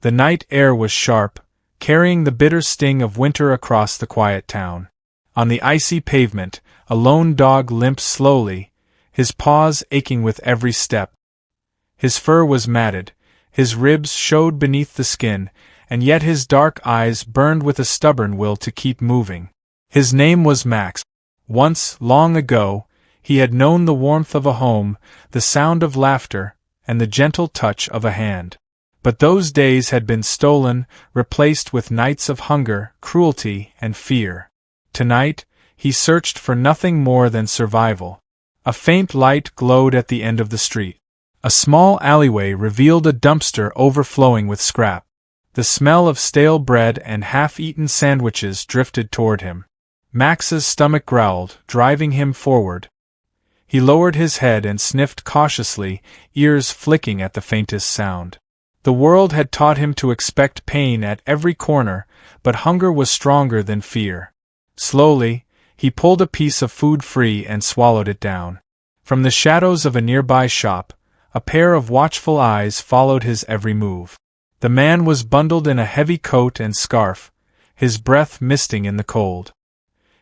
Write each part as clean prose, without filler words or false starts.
The night air was sharp, carrying the bitter sting of winter across the quiet town. On the icy pavement, a lone dog limped slowly, his paws aching with every step. His fur was matted, his ribs showed beneath the skin, and yet his dark eyes burned with a stubborn will to keep moving. His name was Max. Once, long ago, he had known the warmth of a home, the sound of laughter, and the gentle touch of a hand. But those days had been stolen, replaced with nights of hunger, cruelty, and fear. Tonight, he searched for nothing more than survival. A faint light glowed at the end of the street. A small alleyway revealed a dumpster overflowing with scrap. The smell of stale bread and half-eaten sandwiches drifted toward him. Max's stomach growled, driving him forward. He lowered his head and sniffed cautiously, ears flicking at the faintest sound. The world had taught him to expect pain at every corner, but hunger was stronger than fear. Slowly, he pulled a piece of food free and swallowed it down. From the shadows of a nearby shop, a pair of watchful eyes followed his every move. The man was bundled in a heavy coat and scarf, his breath misting in the cold.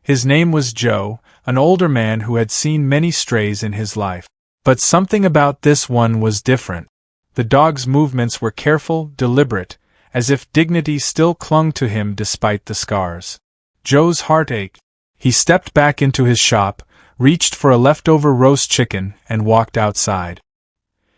His name was Joe, an older man who had seen many strays in his life. But something about this one was different. The dog's movements were careful, deliberate, as if dignity still clung to him despite the scars. Joe's heart ached. He stepped back into his shop, reached for a leftover roast chicken, and walked outside.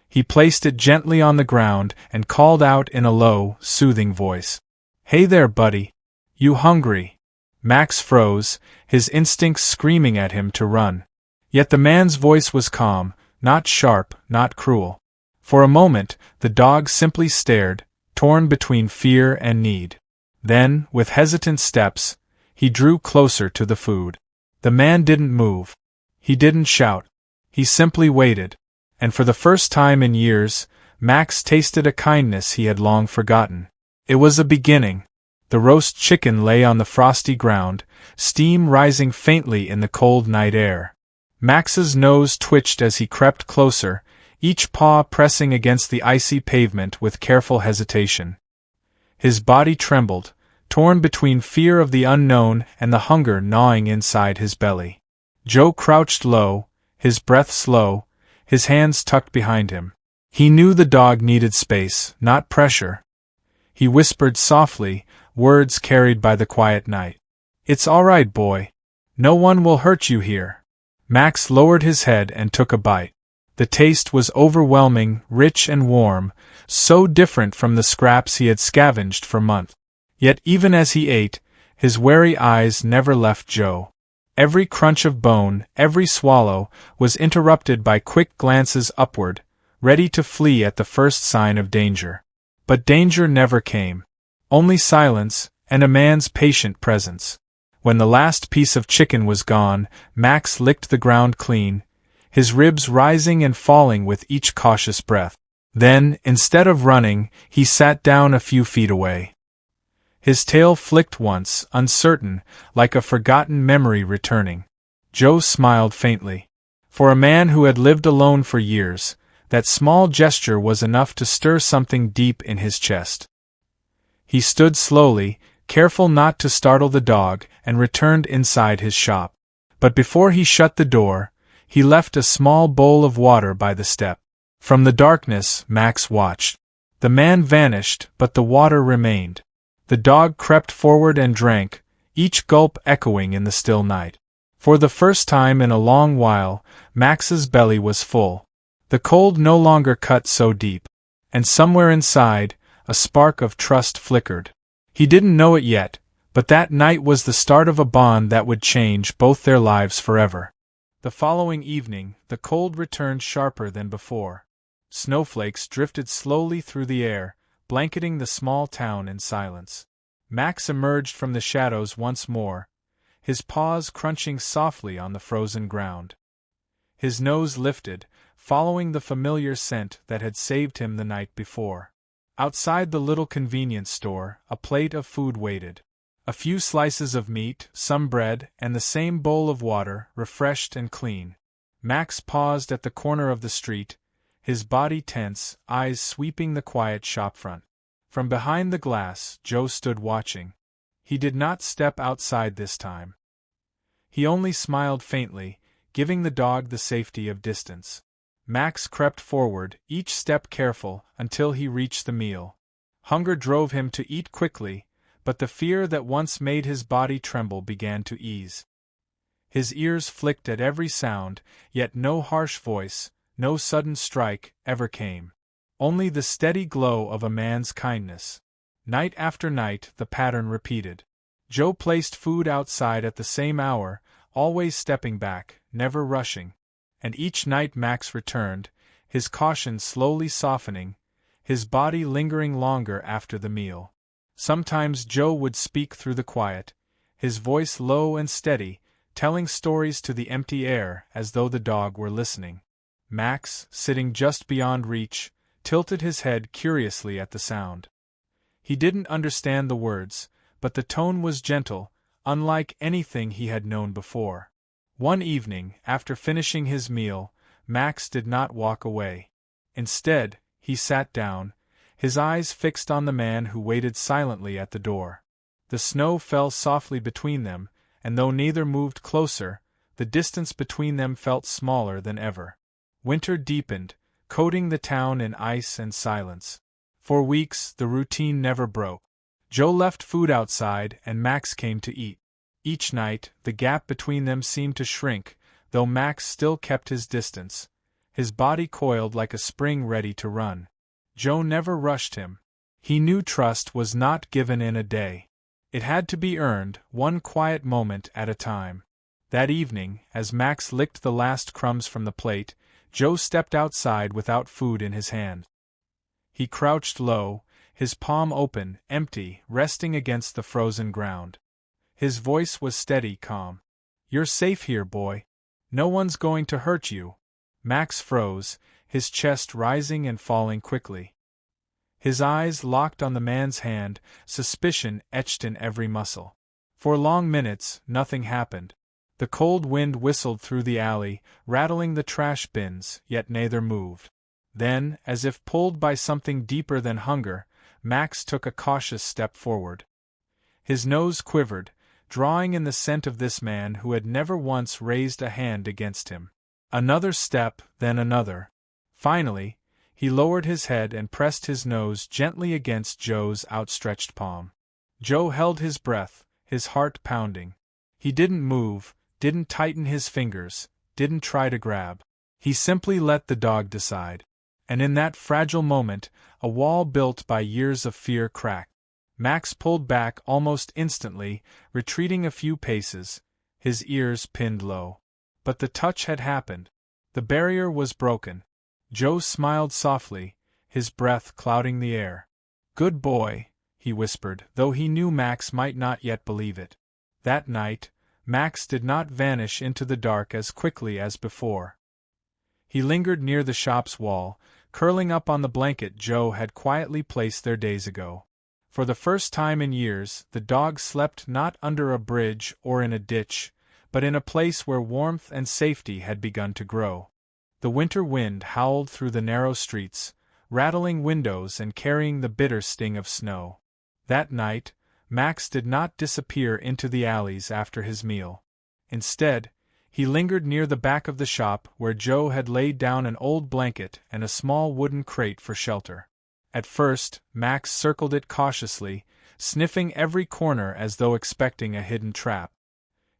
He placed it gently on the ground and called out in a low, soothing voice. "Hey there, buddy. You hungry?" Max froze, his instincts screaming at him to run. Yet the man's voice was calm, not sharp, not cruel. For a moment, the dog simply stared, torn between fear and need. Then, with hesitant steps, he drew closer to the food. The man didn't move. He didn't shout. He simply waited. And for the first time in years, Max tasted a kindness he had long forgotten. It was a beginning. The roast chicken lay on the frosty ground, steam rising faintly in the cold night air. Max's nose twitched as he crept closer, each paw pressing against the icy pavement with careful hesitation. His body trembled, torn between fear of the unknown and the hunger gnawing inside his belly. Joe crouched low, his breath slow, his hands tucked behind him. He knew the dog needed space, not pressure. He whispered softly, words carried by the quiet night. "It's all right, boy. No one will hurt you here." Max lowered his head and took a bite. The taste was overwhelming, rich and warm, so different from the scraps he had scavenged for months. Yet even as he ate, his wary eyes never left Joe. Every crunch of bone, every swallow, was interrupted by quick glances upward, ready to flee at the first sign of danger. But danger never came. Only silence, and a man's patient presence. When the last piece of chicken was gone, Max licked the ground clean, his ribs rising and falling with each cautious breath. Then, instead of running, he sat down a few feet away. His tail flicked once, uncertain, like a forgotten memory returning. Joe smiled faintly. For a man who had lived alone for years, that small gesture was enough to stir something deep in his chest. He stood slowly, careful not to startle the dog, and returned inside his shop. But before he shut the door, he left a small bowl of water by the step. From the darkness, Max watched. The man vanished, but the water remained. The dog crept forward and drank, each gulp echoing in the still night. For the first time in a long while, Max's belly was full. The cold no longer cut so deep. And somewhere inside, a spark of trust flickered. He didn't know it yet, but that night was the start of a bond that would change both their lives forever. The following evening, the cold returned sharper than before. Snowflakes drifted slowly through the air, blanketing the small town in silence. Max emerged from the shadows once more, his paws crunching softly on the frozen ground. His nose lifted, following the familiar scent that had saved him the night before. Outside the little convenience store, a plate of food waited. A few slices of meat, some bread, and the same bowl of water, refreshed and clean. Max paused at the corner of the street, his body tense, eyes sweeping the quiet shopfront. From behind the glass, Joe stood watching. He did not step outside this time. He only smiled faintly, giving the dog the safety of distance. Max crept forward, each step careful, until he reached the meal. Hunger drove him to eat quickly, but the fear that once made his body tremble began to ease. His ears flicked at every sound, yet no harsh voice, no sudden strike, ever came. Only the steady glow of a man's kindness. Night after night the pattern repeated. Joe placed food outside at the same hour, always stepping back, never rushing. And each night Max returned, his caution slowly softening, his body lingering longer after the meal. Sometimes Joe would speak through the quiet, his voice low and steady, telling stories to the empty air as though the dog were listening. Max, sitting just beyond reach, tilted his head curiously at the sound. He didn't understand the words, but the tone was gentle, unlike anything he had known before. One evening, after finishing his meal, Max did not walk away. Instead, he sat down, his eyes fixed on the man who waited silently at the door. The snow fell softly between them, and though neither moved closer, the distance between them felt smaller than ever. Winter deepened, coating the town in ice and silence. For weeks, the routine never broke. Joe left food outside and Max came to eat. Each night, the gap between them seemed to shrink, though Max still kept his distance, his body coiled like a spring ready to run. Joe never rushed him. He knew trust was not given in a day. It had to be earned, one quiet moment at a time. That evening, as Max licked the last crumbs from the plate, Joe stepped outside without food in his hand. He crouched low, his palm open, empty, resting against the frozen ground. His voice was steady, calm. "You're safe here, boy. No one's going to hurt you." Max froze, his chest rising and falling quickly. His eyes locked on the man's hand, suspicion etched in every muscle. For long minutes, nothing happened. The cold wind whistled through the alley, rattling the trash bins, yet neither moved. Then, as if pulled by something deeper than hunger, Max took a cautious step forward. His nose quivered, drawing in the scent of this man who had never once raised a hand against him. Another step, then another. Finally, he lowered his head and pressed his nose gently against Joe's outstretched palm. Joe held his breath, his heart pounding. He didn't move, didn't tighten his fingers, didn't try to grab. He simply let the dog decide. And in that fragile moment, a wall built by years of fear cracked. Max pulled back almost instantly, retreating a few paces, his ears pinned low. But the touch had happened. The barrier was broken. Joe smiled softly, his breath clouding the air. "Good boy," he whispered, though he knew Max might not yet believe it. That night, Max did not vanish into the dark as quickly as before. He lingered near the shop's wall, curling up on the blanket Joe had quietly placed there days ago. For the first time in years, the dog slept not under a bridge or in a ditch, but in a place where warmth and safety had begun to grow. The winter wind howled through the narrow streets, rattling windows and carrying the bitter sting of snow. That night, Max did not disappear into the alleys after his meal. Instead, he lingered near the back of the shop where Joe had laid down an old blanket and a small wooden crate for shelter. At first, Max circled it cautiously, sniffing every corner as though expecting a hidden trap.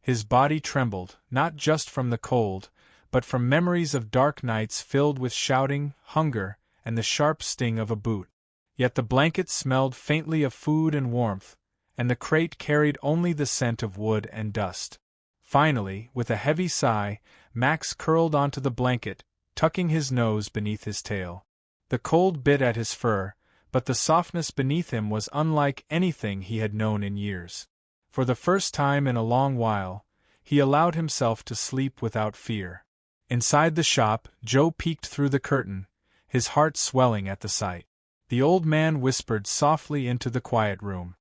His body trembled, not just from the cold, but from memories of dark nights filled with shouting, hunger, and the sharp sting of a boot. Yet the blanket smelled faintly of food and warmth, and the crate carried only the scent of wood and dust. Finally, with a heavy sigh, Max curled onto the blanket, tucking his nose beneath his tail. The cold bit at his fur, but the softness beneath him was unlike anything he had known in years. For the first time in a long while, he allowed himself to sleep without fear. Inside the shop, Joe peeked through the curtain, his heart swelling at the sight. The old man whispered softly into the quiet room.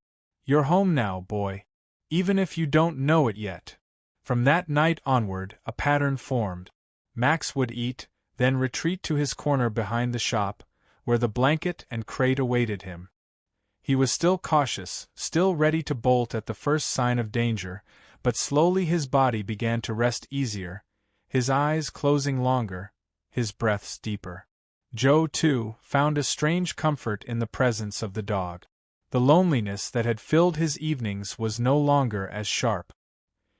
"You're home now, boy. Even if you don't know it yet." From that night onward, a pattern formed. Max would eat, then retreat to his corner behind the shop, where the blanket and crate awaited him. He was still cautious, still ready to bolt at the first sign of danger, but slowly his body began to rest easier, his eyes closing longer, his breaths deeper. Joe, too, found a strange comfort in the presence of the dog. The loneliness that had filled his evenings was no longer as sharp.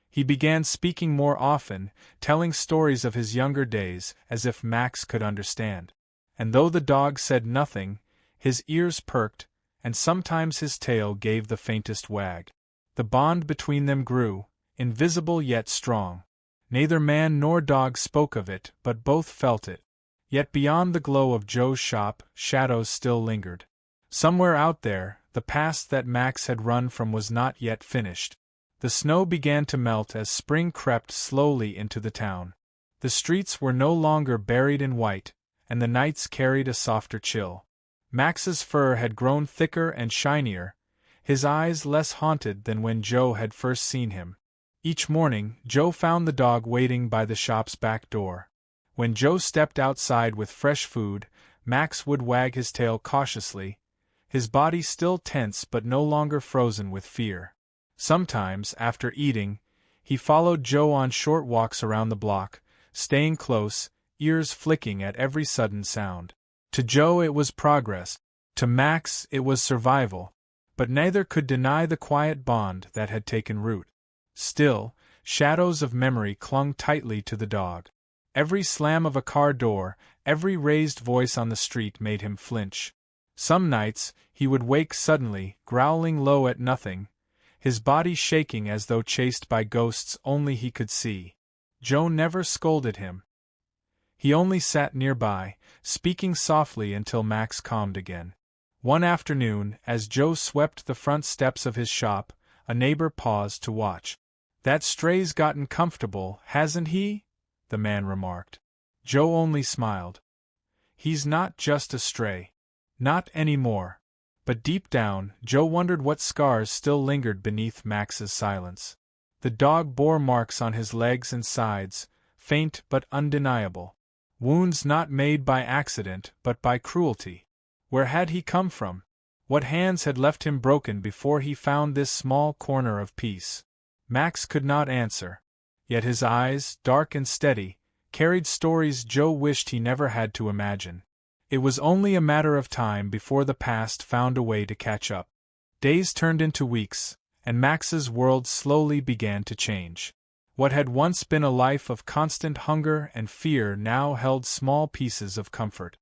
He began speaking more often, telling stories of his younger days as if Max could understand. And though the dog said nothing, his ears perked, and sometimes his tail gave the faintest wag. The bond between them grew, invisible yet strong. Neither man nor dog spoke of it, but both felt it. Yet beyond the glow of Joe's shop, shadows still lingered. Somewhere out there, the past that Max had run from was not yet finished. The snow began to melt as spring crept slowly into the town. The streets were no longer buried in white, and the nights carried a softer chill. Max's fur had grown thicker and shinier, his eyes less haunted than when Joe had first seen him. Each morning, Joe found the dog waiting by the shop's back door. When Joe stepped outside with fresh food, Max would wag his tail cautiously, his body still tense but no longer frozen with fear. Sometimes, after eating, he followed Joe on short walks around the block, staying close, ears flicking at every sudden sound. To Joe it was progress, to Max it was survival, but neither could deny the quiet bond that had taken root. Still, shadows of memory clung tightly to the dog. Every slam of a car door, every raised voice on the street made him flinch. Some nights, he would wake suddenly, growling low at nothing, his body shaking as though chased by ghosts only he could see. Joe never scolded him. He only sat nearby, speaking softly until Max calmed again. One afternoon, as Joe swept the front steps of his shop, a neighbor paused to watch. "That stray's gotten comfortable, hasn't he?" the man remarked. Joe only smiled. "He's not just a stray. Not anymore." But deep down, Joe wondered what scars still lingered beneath Max's silence. The dog bore marks on his legs and sides, faint but undeniable. Wounds not made by accident but by cruelty. Where had he come from? What hands had left him broken before he found this small corner of peace? Max could not answer. Yet his eyes, dark and steady, carried stories Joe wished he never had to imagine. It was only a matter of time before the past found a way to catch up. Days turned into weeks, and Max's world slowly began to change. What had once been a life of constant hunger and fear now held small pieces of comfort.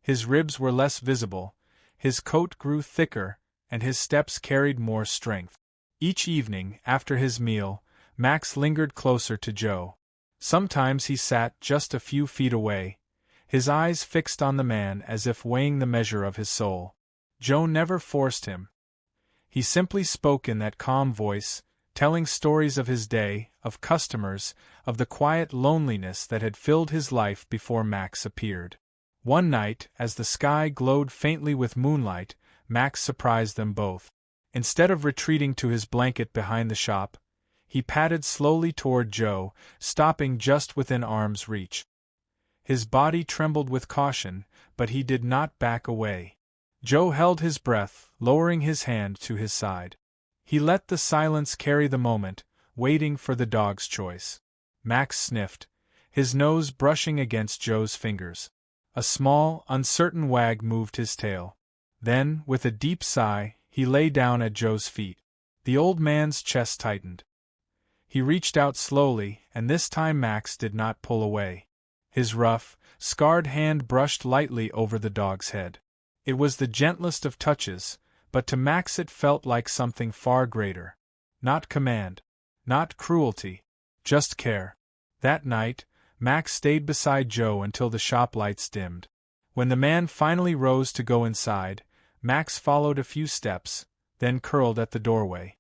His ribs were less visible, his coat grew thicker, and his steps carried more strength. Each evening, after his meal, Max lingered closer to Joe. Sometimes he sat just a few feet away, his eyes fixed on the man as if weighing the measure of his soul. Joe never forced him. He simply spoke in that calm voice, telling stories of his day, of customers, of the quiet loneliness that had filled his life before Max appeared. One night, as the sky glowed faintly with moonlight, Max surprised them both. Instead of retreating to his blanket behind the shop, he padded slowly toward Joe, stopping just within arm's reach. His body trembled with caution, but he did not back away. Joe held his breath, lowering his hand to his side. He let the silence carry the moment, waiting for the dog's choice. Max sniffed, his nose brushing against Joe's fingers. A small, uncertain wag moved his tail. Then, with a deep sigh, he lay down at Joe's feet. The old man's chest tightened. He reached out slowly, and this time Max did not pull away. His rough, scarred hand brushed lightly over the dog's head. It was the gentlest of touches, but to Max it felt like something far greater. Not command. Not cruelty. Just care. That night, Max stayed beside Joe until the shop lights dimmed. When the man finally rose to go inside, Max followed a few steps, then curled at the doorway.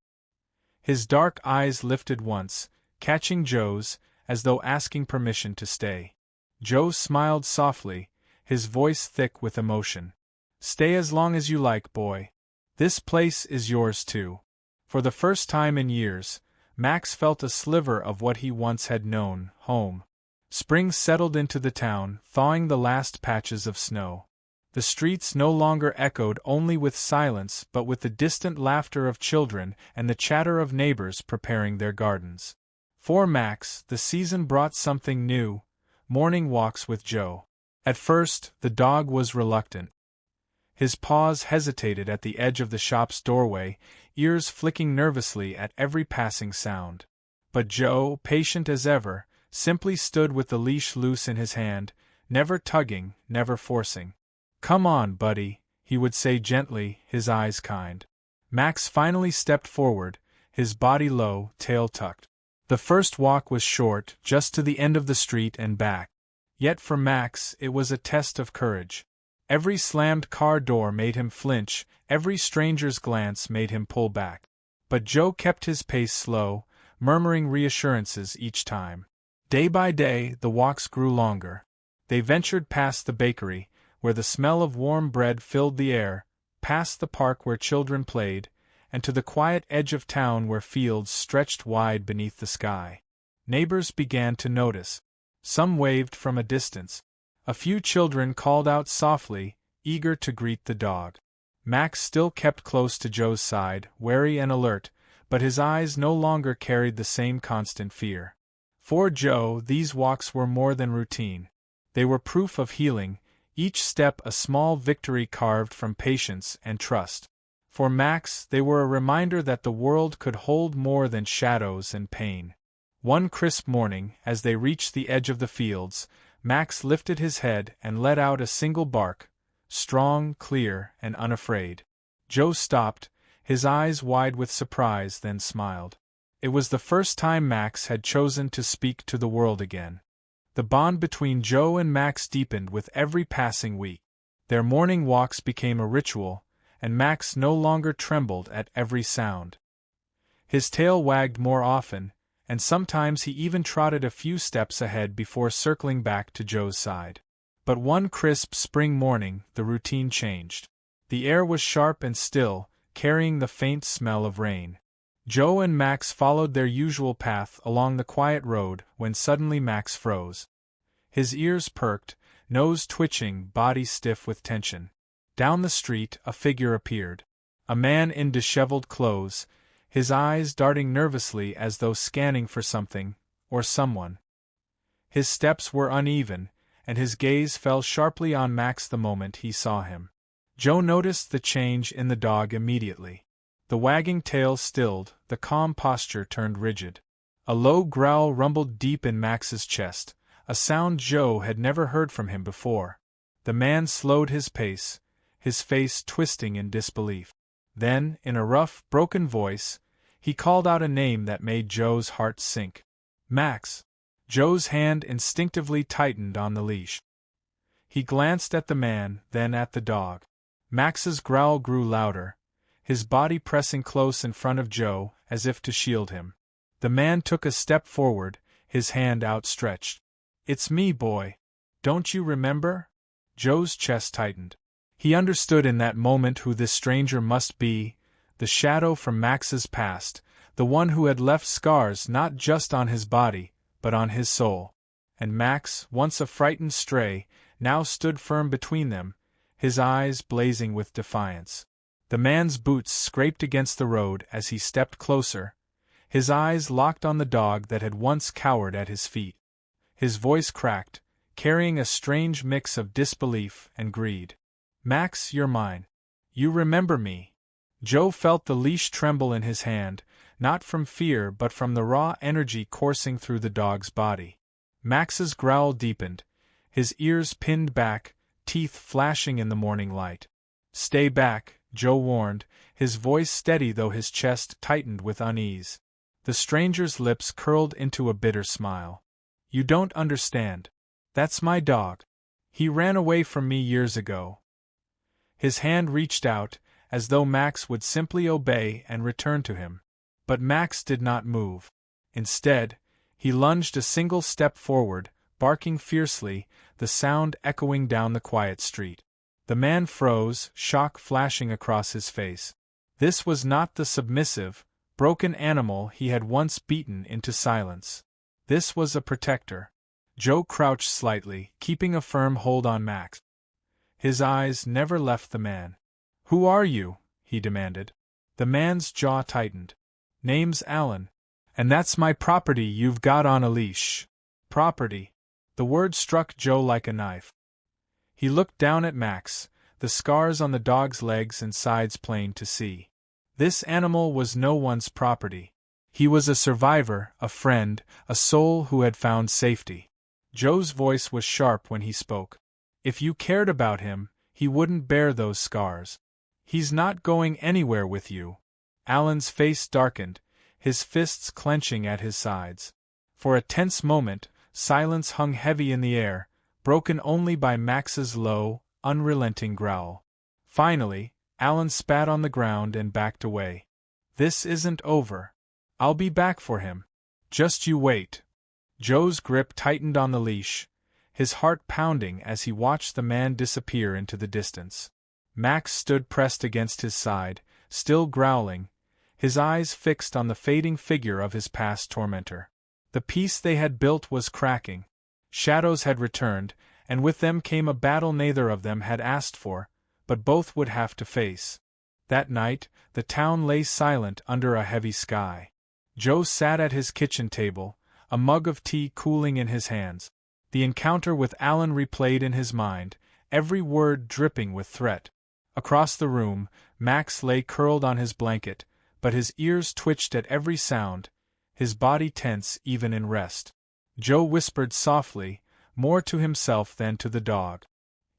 His dark eyes lifted once, catching Joe's, as though asking permission to stay. Joe smiled softly, his voice thick with emotion. "Stay as long as you like, boy. This place is yours too." For the first time in years, Max felt a sliver of what he once had known, home. Spring settled into the town, thawing the last patches of snow. The streets no longer echoed only with silence but with the distant laughter of children and the chatter of neighbors preparing their gardens. For Max, the season brought something new: morning walks with Joe. At first, the dog was reluctant. His paws hesitated at the edge of the shop's doorway, ears flicking nervously at every passing sound. But Joe, patient as ever, simply stood with the leash loose in his hand, never tugging, never forcing. "Come on, buddy," he would say gently, his eyes kind. Max finally stepped forward, his body low, tail tucked. The first walk was short, just to the end of the street and back. Yet for Max it was a test of courage. Every slammed car door made him flinch, every stranger's glance made him pull back. But Joe kept his pace slow, murmuring reassurances each time. Day by day the walks grew longer. They ventured past the bakery, where the smell of warm bread filled the air, past the park where children played, and to the quiet edge of town where fields stretched wide beneath the sky. Neighbors began to notice. Some waved from a distance. A few children called out softly, eager to greet the dog. Max still kept close to Joe's side, wary and alert, but his eyes no longer carried the same constant fear. For Joe, these walks were more than routine. They were proof of healing, each step a small victory carved from patience and trust. For Max, they were a reminder that the world could hold more than shadows and pain. One crisp morning, as they reached the edge of the fields, Max lifted his head and let out a single bark, strong, clear, and unafraid. Joe stopped, his eyes wide with surprise, then smiled. It was the first time Max had chosen to speak to the world again. The bond between Joe and Max deepened with every passing week. Their morning walks became a ritual, and Max no longer trembled at every sound. His tail wagged more often, and sometimes he even trotted a few steps ahead before circling back to Joe's side. But one crisp spring morning, the routine changed. The air was sharp and still, carrying the faint smell of rain. Joe and Max followed their usual path along the quiet road when suddenly Max froze. His ears perked, nose twitching, body stiff with tension. Down the street, a figure appeared. A man in disheveled clothes, his eyes darting nervously as though scanning for something, or someone. His steps were uneven, and his gaze fell sharply on Max the moment he saw him. Joe noticed the change in the dog immediately. The wagging tail stilled, the calm posture turned rigid. A low growl rumbled deep in Max's chest, a sound Joe had never heard from him before. The man slowed his pace, his face twisting in disbelief. Then, in a rough, broken voice, he called out a name that made Joe's heart sink. "Max!" Joe's hand instinctively tightened on the leash. He glanced at the man, then at the dog. Max's growl grew louder, his body pressing close in front of Joe, as if to shield him. The man took a step forward, his hand outstretched. "It's me, boy. Don't you remember?" Joe's chest tightened. He understood in that moment who this stranger must be, the shadow from Max's past, the one who had left scars not just on his body, but on his soul. And Max, once a frightened stray, now stood firm between them, his eyes blazing with defiance. The man's boots scraped against the road as he stepped closer, his eyes locked on the dog that had once cowered at his feet. His voice cracked, carrying a strange mix of disbelief and greed. "Max, you're mine. You remember me." Joe felt the leash tremble in his hand, not from fear but from the raw energy coursing through the dog's body. Max's growl deepened, his ears pinned back, teeth flashing in the morning light. "Stay back," Joe warned, his voice steady though his chest tightened with unease. The stranger's lips curled into a bitter smile. "You don't understand. That's my dog. He ran away from me years ago." His hand reached out, as though Max would simply obey and return to him. But Max did not move. Instead, he lunged a single step forward, barking fiercely, the sound echoing down the quiet street. The man froze, shock flashing across his face. This was not the submissive, broken animal he had once beaten into silence. This was a protector. Joe crouched slightly, keeping a firm hold on Max. His eyes never left the man. "Who are you?" he demanded. The man's jaw tightened. "Name's Alan. And that's my property you've got on a leash." Property. The word struck Joe like a knife. He looked down at Max, the scars on the dog's legs and sides plain to see. This animal was no one's property. He was a survivor, a friend, a soul who had found safety. Joe's voice was sharp when he spoke. "If you cared about him, he wouldn't bear those scars. He's not going anywhere with you." Alan's face darkened, his fists clenching at his sides. For a tense moment, silence hung heavy in the air, broken only by Max's low, unrelenting growl. Finally, Alan spat on the ground and backed away. "This isn't over. I'll be back for him. Just you wait." Joe's grip tightened on the leash, his heart pounding as he watched the man disappear into the distance. Max stood pressed against his side, still growling, his eyes fixed on the fading figure of his past tormentor. The peace they had built was cracking. Shadows had returned, and with them came a battle neither of them had asked for, but both would have to face. That night, the town lay silent under a heavy sky. Joe sat at his kitchen table, a mug of tea cooling in his hands. The encounter with Alan replayed in his mind, every word dripping with threat. Across the room, Max lay curled on his blanket, but his ears twitched at every sound, his body tense even in rest. Joe whispered softly, more to himself than to the dog.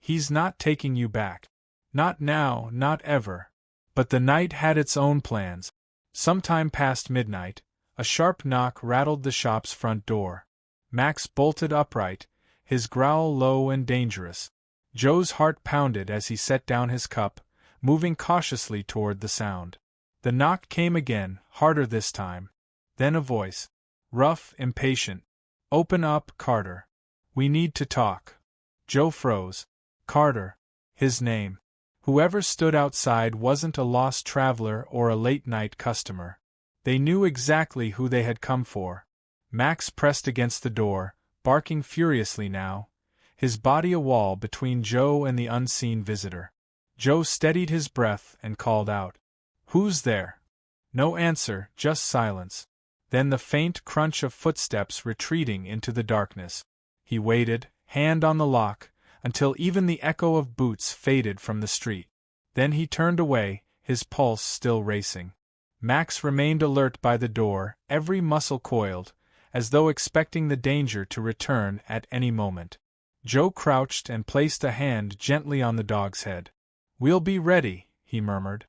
"He's not taking you back. Not now, not ever." But the night had its own plans. Sometime past midnight, a sharp knock rattled the shop's front door. Max bolted upright, his growl low and dangerous. Joe's heart pounded as he set down his cup, moving cautiously toward the sound. The knock came again, harder this time. Then a voice. Rough, impatient. "Open up, Carter. We need to talk." Joe froze. Carter. His name. Whoever stood outside wasn't a lost traveler or a late-night customer. They knew exactly who they had come for. Max pressed against the door, barking furiously now, his body a wall between Joe and the unseen visitor. Joe steadied his breath and called out, "Who's there?" No answer, just silence. Then the faint crunch of footsteps retreating into the darkness. He waited, hand on the lock, until even the echo of boots faded from the street. Then he turned away, his pulse still racing. Max remained alert by the door, every muscle coiled, as though expecting the danger to return at any moment. Joe crouched and placed a hand gently on the dog's head. "We'll be ready," he murmured.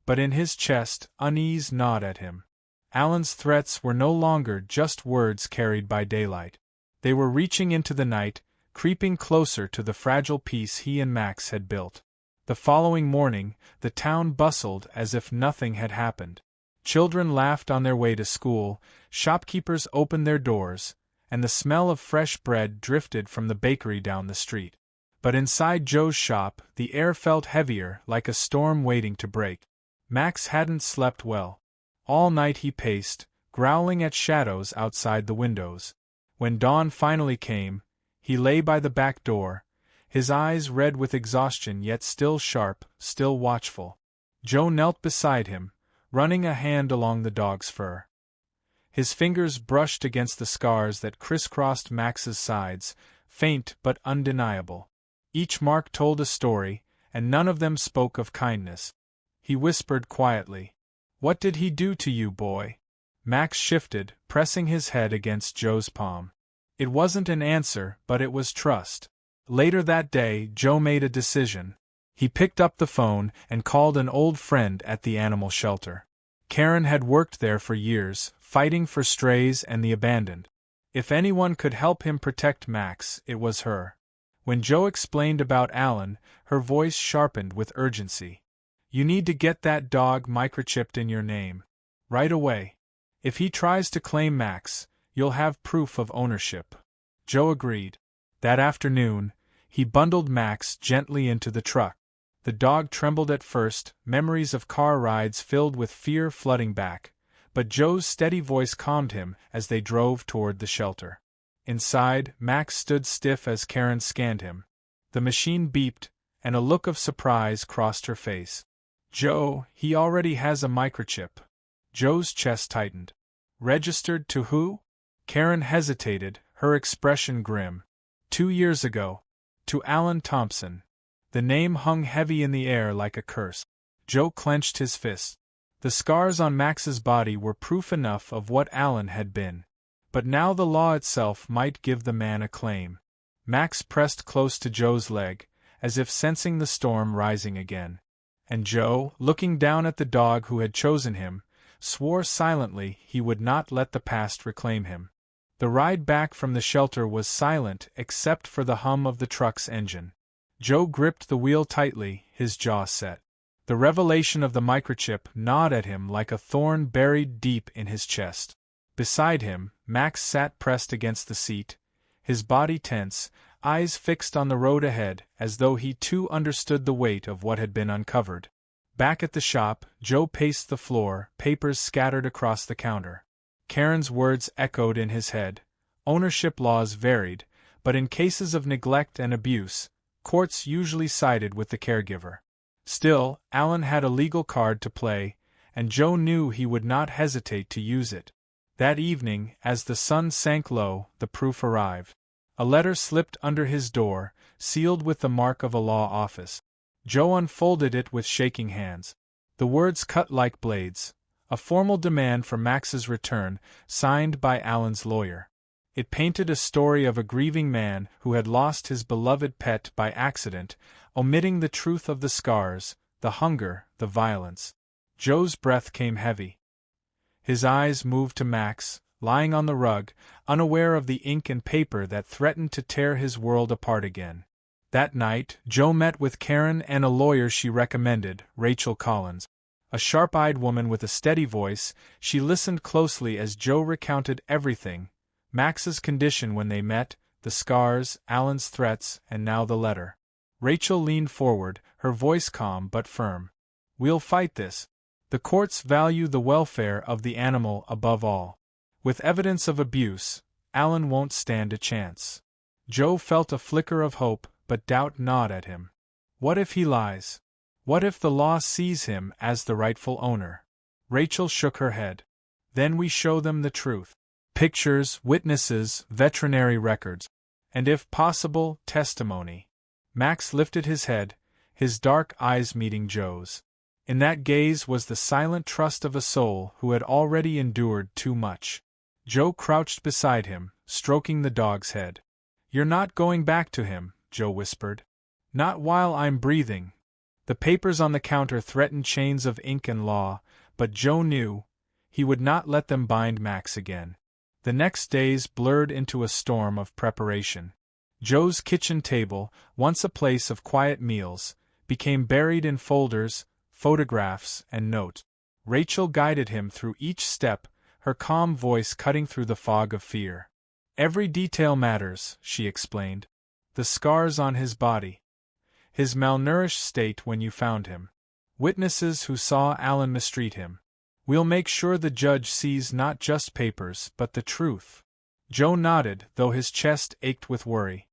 But in his chest, unease gnawed at him. Alan's threats were no longer just words carried by daylight. They were reaching into the night, creeping closer to the fragile peace he and Max had built. The following morning, the town bustled as if nothing had happened. Children laughed on their way to school, shopkeepers opened their doors, and the smell of fresh bread drifted from the bakery down the street. But inside Joe's shop, the air felt heavier, like a storm waiting to break. Max hadn't slept well. All night he paced, growling at shadows outside the windows. When dawn finally came, he lay by the back door, his eyes red with exhaustion yet still sharp, still watchful. Joe knelt beside him, running a hand along the dog's fur. His fingers brushed against the scars that crisscrossed Max's sides, faint but undeniable. Each mark told a story, and none of them spoke of kindness. He whispered quietly, "What did he do to you, boy?" Max shifted, pressing his head against Joe's palm. It wasn't an answer, but it was trust. Later that day, Joe made a decision. He picked up the phone and called an old friend at the animal shelter. Karen had worked there for years, fighting for strays and the abandoned. If anyone could help him protect Max, it was her. When Joe explained about Alan, her voice sharpened with urgency. "You need to get that dog microchipped in your name. Right away. If he tries to claim Max, you'll have proof of ownership." Joe agreed. That afternoon, he bundled Max gently into the truck. The dog trembled at first, memories of car rides filled with fear flooding back, but Joe's steady voice calmed him as they drove toward the shelter. Inside, Max stood stiff as Karen scanned him. The machine beeped, and a look of surprise crossed her face. "Joe, he already has a microchip." Joe's chest tightened. "Registered to who?" Karen hesitated, her expression grim. 2 years ago. To Alan Thompson. The name hung heavy in the air like a curse. Joe clenched his fist. The scars on Max's body were proof enough of what Alan had been. But now the law itself might give the man a claim. Max pressed close to Joe's leg, as if sensing the storm rising again. And Joe, looking down at the dog who had chosen him, swore silently he would not let the past reclaim him. The ride back from the shelter was silent except for the hum of the truck's engine. Joe gripped the wheel tightly, his jaw set. The revelation of the microchip gnawed at him like a thorn buried deep in his chest. Beside him, Max sat pressed against the seat, his body tense, eyes fixed on the road ahead, as though he too understood the weight of what had been uncovered. Back at the shop, Joe paced the floor, papers scattered across the counter. Karen's words echoed in his head. Ownership laws varied, but in cases of neglect and abuse, courts usually sided with the caregiver. Still, Alan had a legal card to play, and Joe knew he would not hesitate to use it. That evening, as the sun sank low, the proof arrived. A letter slipped under his door, sealed with the mark of a law office. Joe unfolded it with shaking hands. The words cut like blades. A formal demand for Max's return, signed by Alan's lawyer. It painted a story of a grieving man who had lost his beloved pet by accident, omitting the truth of the scars, the hunger, the violence. Joe's breath came heavy. His eyes moved to Max, lying on the rug, unaware of the ink and paper that threatened to tear his world apart again. That night, Joe met with Karen and a lawyer she recommended, Rachel Collins. A sharp-eyed woman with a steady voice, she listened closely as Joe recounted everything: Max's condition when they met, the scars, Alan's threats, and now the letter. Rachel leaned forward, her voice calm but firm. "We'll fight this. The courts value the welfare of the animal above all. With evidence of abuse, Alan won't stand a chance." Joe felt a flicker of hope, but doubt gnawed at him. What if he lies? What if the law sees him as the rightful owner? Rachel shook her head. "Then we show them the truth. Pictures, witnesses, veterinary records. And if possible, testimony." Max lifted his head, his dark eyes meeting Joe's. In that gaze was the silent trust of a soul who had already endured too much. Joe crouched beside him, stroking the dog's head. "You're not going back to him," Joe whispered. "Not while I'm breathing." The papers on the counter threatened chains of ink and law, but Joe knew he would not let them bind Max again. The next days blurred into a storm of preparation. Joe's kitchen table, once a place of quiet meals, became buried in folders, photographs, and notes. Rachel guided him through each step, her calm voice cutting through the fog of fear. "Every detail matters," she explained. "The scars on his body. His malnourished state when you found him. Witnesses who saw Alan mistreat him. We'll make sure the judge sees not just papers but the truth." Joe nodded, though his chest ached with worry.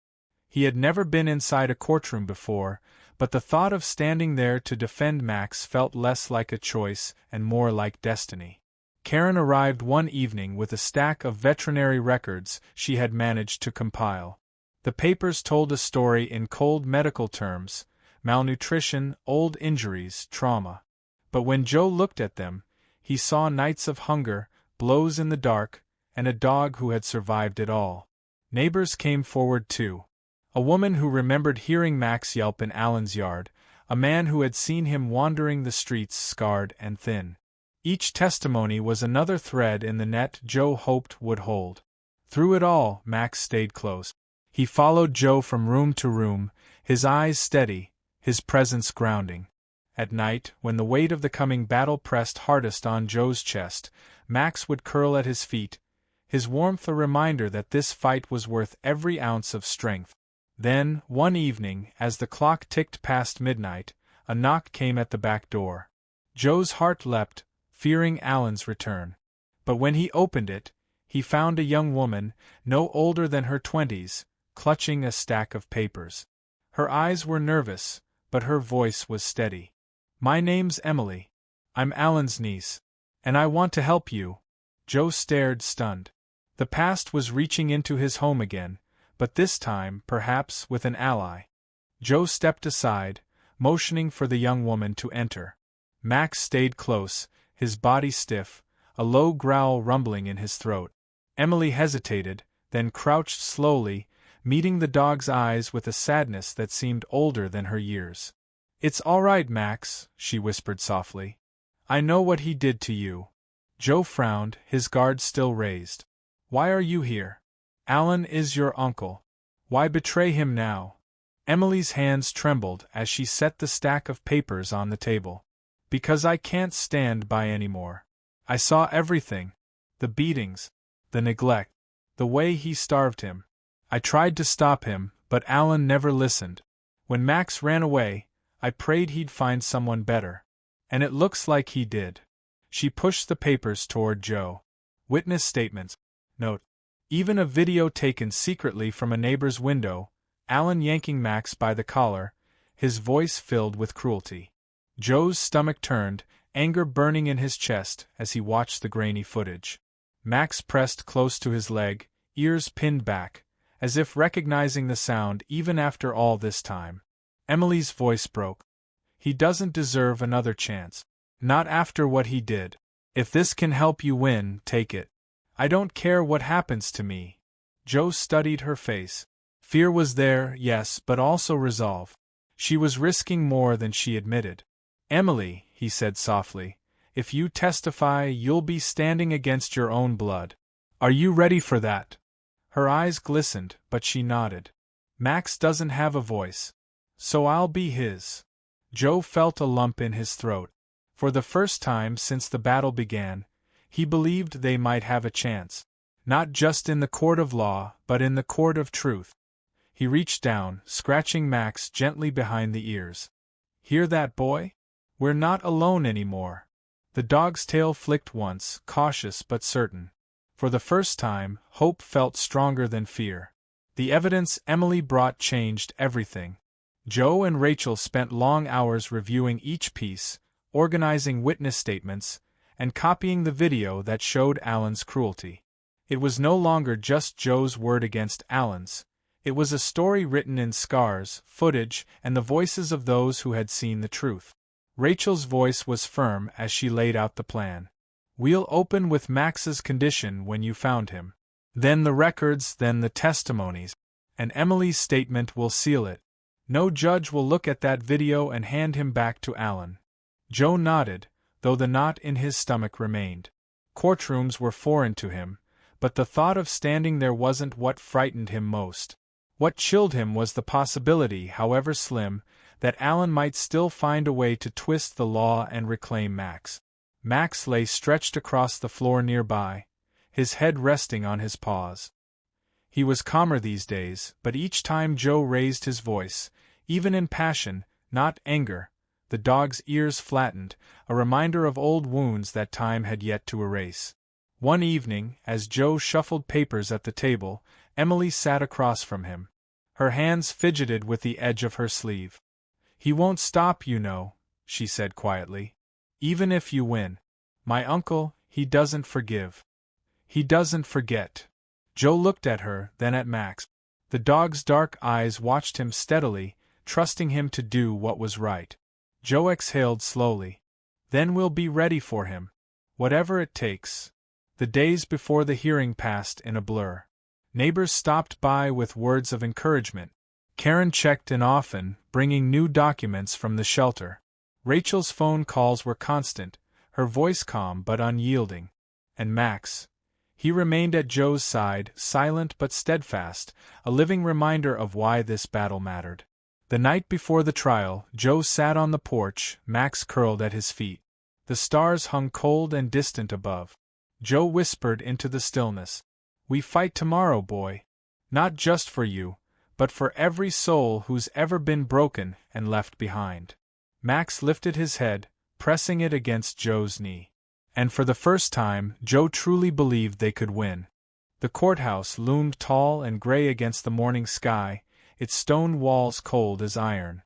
He had never been inside a courtroom before, but the thought of standing there to defend Max felt less like a choice and more like destiny. Karen arrived one evening with a stack of veterinary records she had managed to compile. The papers told a story in cold medical terms: malnutrition, old injuries, trauma. But when Joe looked at them, he saw nights of hunger, blows in the dark, and a dog who had survived it all. Neighbors came forward too. A woman who remembered hearing Max yelp in Alan's yard, a man who had seen him wandering the streets scarred and thin. Each testimony was another thread in the net Joe hoped would hold. Through it all, Max stayed close. He followed Joe from room to room, his eyes steady, his presence grounding. At night, when the weight of the coming battle pressed hardest on Joe's chest, Max would curl at his feet, his warmth a reminder that this fight was worth every ounce of strength. Then, one evening, as the clock ticked past midnight, a knock came at the back door. Joe's heart leapt, fearing Alan's return. But when he opened it, he found a young woman, no older than her 20s, clutching a stack of papers. Her eyes were nervous, but her voice was steady. "My name's Emily. I'm Alan's niece. And I want to help you." Joe stared, stunned. The past was reaching into his home again, but this time, perhaps, with an ally. Joe stepped aside, motioning for the young woman to enter. Max stayed close, his body stiff, a low growl rumbling in his throat. Emily hesitated, then crouched slowly, meeting the dog's eyes with a sadness that seemed older than her years. "It's all right, Max," she whispered softly. "I know what he did to you." Joe frowned, his guard still raised. "Why are you here? Alan is your uncle. Why betray him now?" Emily's hands trembled as she set the stack of papers on the table. "Because I can't stand by anymore. I saw everything. The beatings. The neglect. The way he starved him. I tried to stop him, but Alan never listened. When Max ran away, I prayed he'd find someone better. And it looks like he did." She pushed the papers toward Joe. Witness statements. Note. Even a video taken secretly from a neighbor's window, Alan yanking Max by the collar, his voice filled with cruelty. Joe's stomach turned, anger burning in his chest as he watched the grainy footage. Max pressed close to his leg, ears pinned back, as if recognizing the sound even after all this time. Emily's voice broke. "He doesn't deserve another chance. Not after what he did. If this can help you win, take it. I don't care what happens to me." Joe studied her face. Fear was there, yes, but also resolve. She was risking more than she admitted. "Emily," he said softly, "if you testify, you'll be standing against your own blood. Are you ready for that?" Her eyes glistened, but she nodded. "Max doesn't have a voice. So I'll be his." Joe felt a lump in his throat. For the first time since the battle began, he believed they might have a chance. Not just in the court of law, but in the court of truth. He reached down, scratching Max gently behind the ears. "Hear that, boy? We're not alone anymore." The dog's tail flicked once, cautious but certain. For the first time, hope felt stronger than fear. The evidence Emily brought changed everything. Joe and Rachel spent long hours reviewing each piece, organizing witness statements, and copying the video that showed Alan's cruelty. It was no longer just Joe's word against Alan's. It was a story written in scars, footage, and the voices of those who had seen the truth. Rachel's voice was firm as she laid out the plan. "We'll open with Max's condition when you found him. Then the records, then the testimonies. And Emily's statement will seal it. No judge will look at that video and hand him back to Alan." Joe nodded, though the knot in his stomach remained. Courtrooms were foreign to him, but the thought of standing there wasn't what frightened him most. What chilled him was the possibility, however slim, that Alan might still find a way to twist the law and reclaim Max. Max lay stretched across the floor nearby, his head resting on his paws. He was calmer these days, but each time Joe raised his voice, even in passion, not anger, the dog's ears flattened, a reminder of old wounds that time had yet to erase. One evening, as Joe shuffled papers at the table, Emily sat across from him. Her hands fidgeted with the edge of her sleeve. "He won't stop, you know," she said quietly. "Even if you win. My uncle, he doesn't forgive. He doesn't forget." Joe looked at her, then at Max. The dog's dark eyes watched him steadily, trusting him to do what was right. Joe exhaled slowly. "Then we'll be ready for him. Whatever it takes." The days before the hearing passed in a blur. Neighbors stopped by with words of encouragement. Karen checked in often, bringing new documents from the shelter. Rachel's phone calls were constant, her voice calm but unyielding. And Max. He remained at Joe's side, silent but steadfast, a living reminder of why this battle mattered. The night before the trial, Joe sat on the porch, Max curled at his feet. The stars hung cold and distant above. Joe whispered into the stillness. "We fight tomorrow, boy. Not just for you, but for every soul who's ever been broken and left behind." Max lifted his head, pressing it against Joe's knee. And for the first time, Joe truly believed they could win. The courthouse loomed tall and gray against the morning sky, its stone walls cold as iron.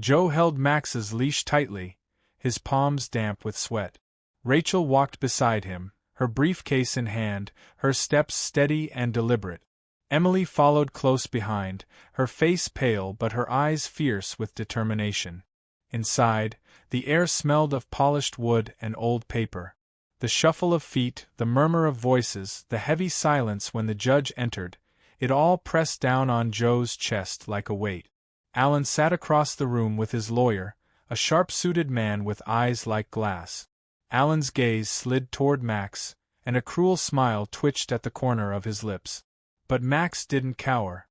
Joe held Max's leash tightly, his palms damp with sweat. Rachel walked beside him, her briefcase in hand, her steps steady and deliberate. Emily followed close behind, her face pale but her eyes fierce with determination. Inside, the air smelled of polished wood and old paper. The shuffle of feet, the murmur of voices, the heavy silence when the judge entered, it all pressed down on Joe's chest like a weight. Alan sat across the room with his lawyer, a sharp-suited man with eyes like glass. Alan's gaze slid toward Max, and a cruel smile twitched at the corner of his lips. But Max didn't cower.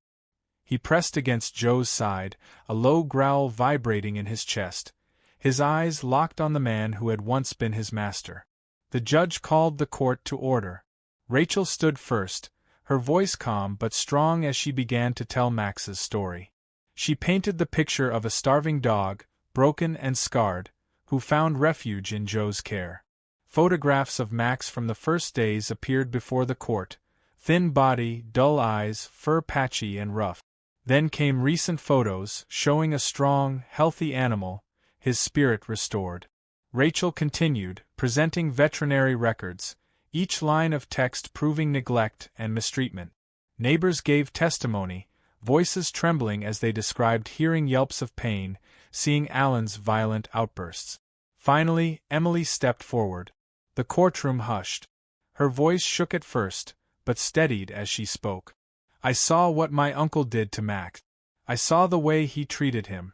He pressed against Joe's side, a low growl vibrating in his chest, his eyes locked on the man who had once been his master. The judge called the court to order. Rachel stood first, her voice calm but strong as she began to tell Max's story. She painted the picture of a starving dog, broken and scarred, who found refuge in Joe's care. Photographs of Max from the first days appeared before the court, thin body, dull eyes, fur patchy and rough. Then came recent photos showing a strong, healthy animal, his spirit restored. Rachel continued, presenting veterinary records, each line of text proving neglect and mistreatment. Neighbors gave testimony, voices trembling as they described hearing yelps of pain, seeing Alan's violent outbursts. Finally, Emily stepped forward. The courtroom hushed. Her voice shook at first, but steadied as she spoke. "I saw what my uncle did to Max. I saw the way he treated him.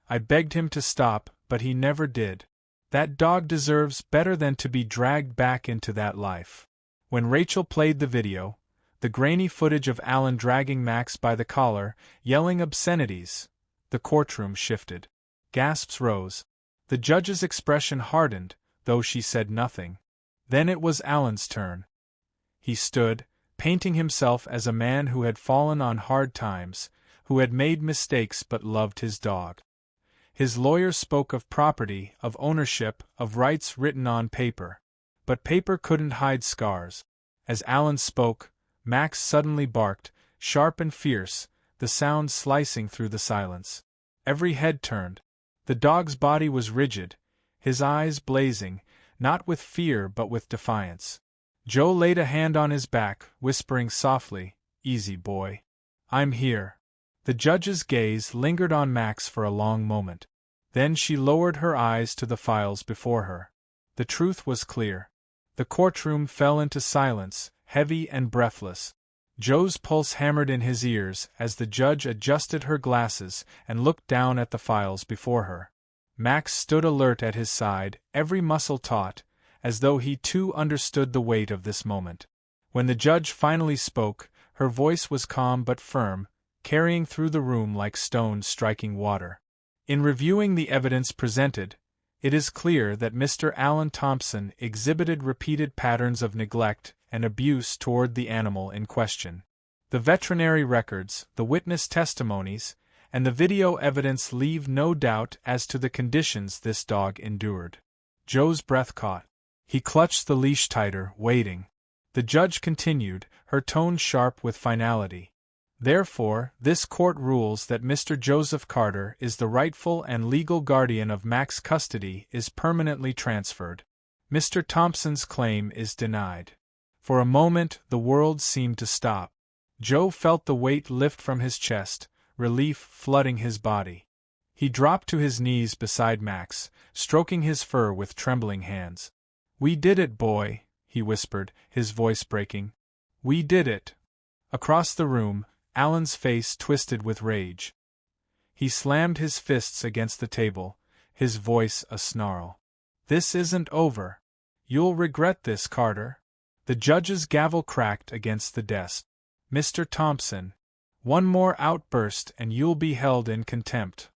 I begged him to stop, but he never did. That dog deserves better than to be dragged back into that life." When Rachel played the video, the grainy footage of Alan dragging Max by the collar, yelling obscenities, the courtroom shifted. Gasps rose. The judge's expression hardened, though she said nothing. Then it was Alan's turn. He stood, painting himself as a man who had fallen on hard times, who had made mistakes but loved his dog. His lawyer spoke of property, of ownership, of rights written on paper. But paper couldn't hide scars. As Alan spoke, Max suddenly barked, sharp and fierce, the sound slicing through the silence. Every head turned. The dog's body was rigid, his eyes blazing, not with fear but with defiance. Joe laid a hand on his back, whispering softly, "Easy, boy. I'm here." The judge's gaze lingered on Max for a long moment. Then she lowered her eyes to the files before her. The truth was clear. The courtroom fell into silence, heavy and breathless. Joe's pulse hammered in his ears as the judge adjusted her glasses and looked down at the files before her. Max stood alert at his side, every muscle taut, as though he too understood the weight of this moment. When the judge finally spoke, her voice was calm but firm, carrying through the room like stones striking water. "In reviewing the evidence presented, it is clear that Mr. Alan Thompson exhibited repeated patterns of neglect and abuse toward the animal in question. The veterinary records, the witness testimonies, and the video evidence leave no doubt as to the conditions this dog endured." Joe's breath caught. He clutched the leash tighter, waiting. The judge continued, her tone sharp with finality. "Therefore, this court rules that Mr. Joseph Carter is the rightful and legal guardian of Max's custody is permanently transferred. Mr. Thompson's claim is denied." For a moment, the world seemed to stop. Joe felt the weight lift from his chest, relief flooding his body. He dropped to his knees beside Max, stroking his fur with trembling hands. "We did it, boy," he whispered, his voice breaking. "We did it." Across the room, Alan's face twisted with rage. He slammed his fists against the table, his voice a snarl. "This isn't over. You'll regret this, Carter." The judge's gavel cracked against the desk. "Mr. Thompson, one more outburst and you'll be held in contempt."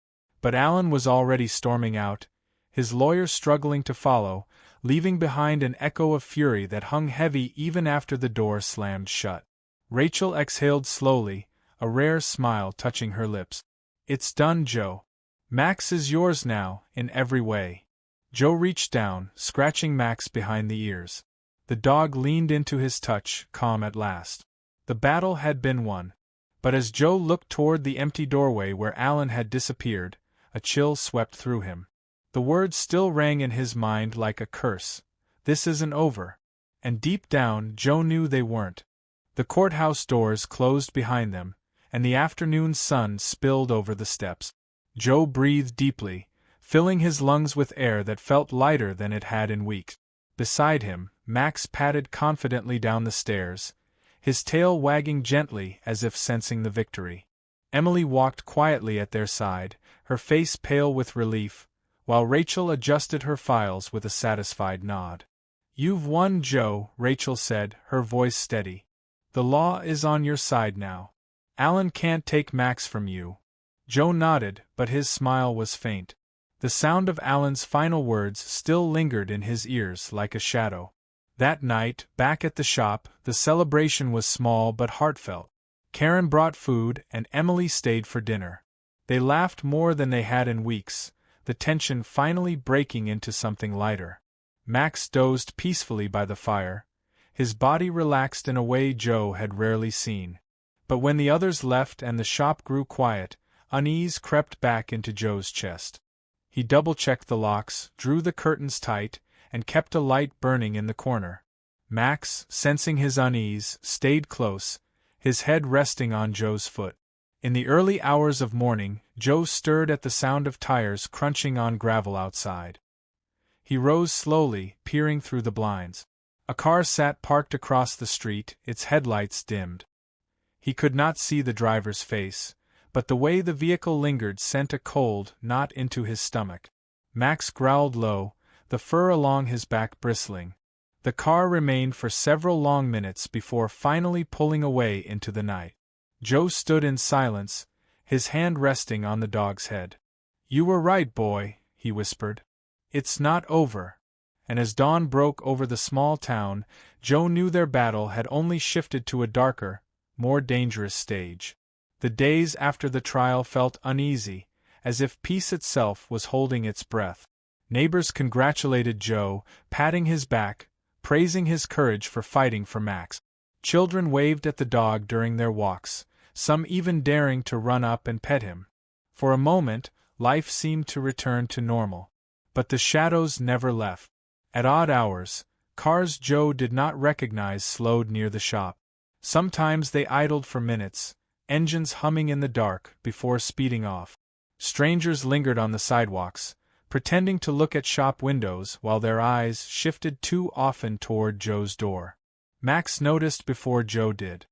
But Alan was already storming out, his lawyer struggling to follow, leaving behind an echo of fury that hung heavy even after the door slammed shut. Rachel exhaled slowly, a rare smile touching her lips. "It's done, Joe. Max is yours now, in every way." Joe reached down, scratching Max behind the ears. The dog leaned into his touch, calm at last. The battle had been won. But as Joe looked toward the empty doorway where Alan had disappeared, A chill swept through him. The words still rang in his mind like a curse. This isn't over. And deep down, Joe knew they weren't. The courthouse doors closed behind them, and the afternoon sun spilled over the steps. Joe breathed deeply, filling his lungs with air that felt lighter than it had in weeks. Beside him, Max padded confidently down the stairs, his tail wagging gently as if sensing the victory. Emily walked quietly at their side, her face pale with relief, while Rachel adjusted her files with a satisfied nod. "You've won, Joe," Rachel said, her voice steady. "The law is on your side now. Alan can't take Max from you." Joe nodded, but his smile was faint. The sound of Alan's final words still lingered in his ears like a shadow. That night, back at the shop, the celebration was small but heartfelt. Karen brought food and Emily stayed for dinner. They laughed more than they had in weeks, the tension finally breaking into something lighter. Max dozed peacefully by the fire, his body relaxed in a way Joe had rarely seen. But when the others left and the shop grew quiet, unease crept back into Joe's chest. He double-checked the locks, drew the curtains tight, and kept a light burning in the corner. Max, sensing his unease, stayed close, his head resting on Joe's foot. In the early hours of morning, Joe stirred at the sound of tires crunching on gravel outside. He rose slowly, peering through the blinds. A car sat parked across the street, its headlights dimmed. He could not see the driver's face, but the way the vehicle lingered sent a cold knot into his stomach. Max growled low, the fur along his back bristling. The car remained for several long minutes before finally pulling away into the night. Joe stood in silence, his hand resting on the dog's head. "You were right, boy," he whispered. "It's not over." And as dawn broke over the small town, Joe knew their battle had only shifted to a darker, more dangerous stage. The days after the trial felt uneasy, as if peace itself was holding its breath. Neighbors congratulated Joe, patting his back, praising his courage for fighting for Max. Children waved at the dog during their walks, some even daring to run up and pet him. For a moment, life seemed to return to normal. But the shadows never left. At odd hours, cars Joe did not recognize slowed near the shop. Sometimes they idled for minutes, engines humming in the dark, before speeding off. Strangers lingered on the sidewalks, pretending to look at shop windows while their eyes shifted too often toward Joe's door. Max noticed before Joe did.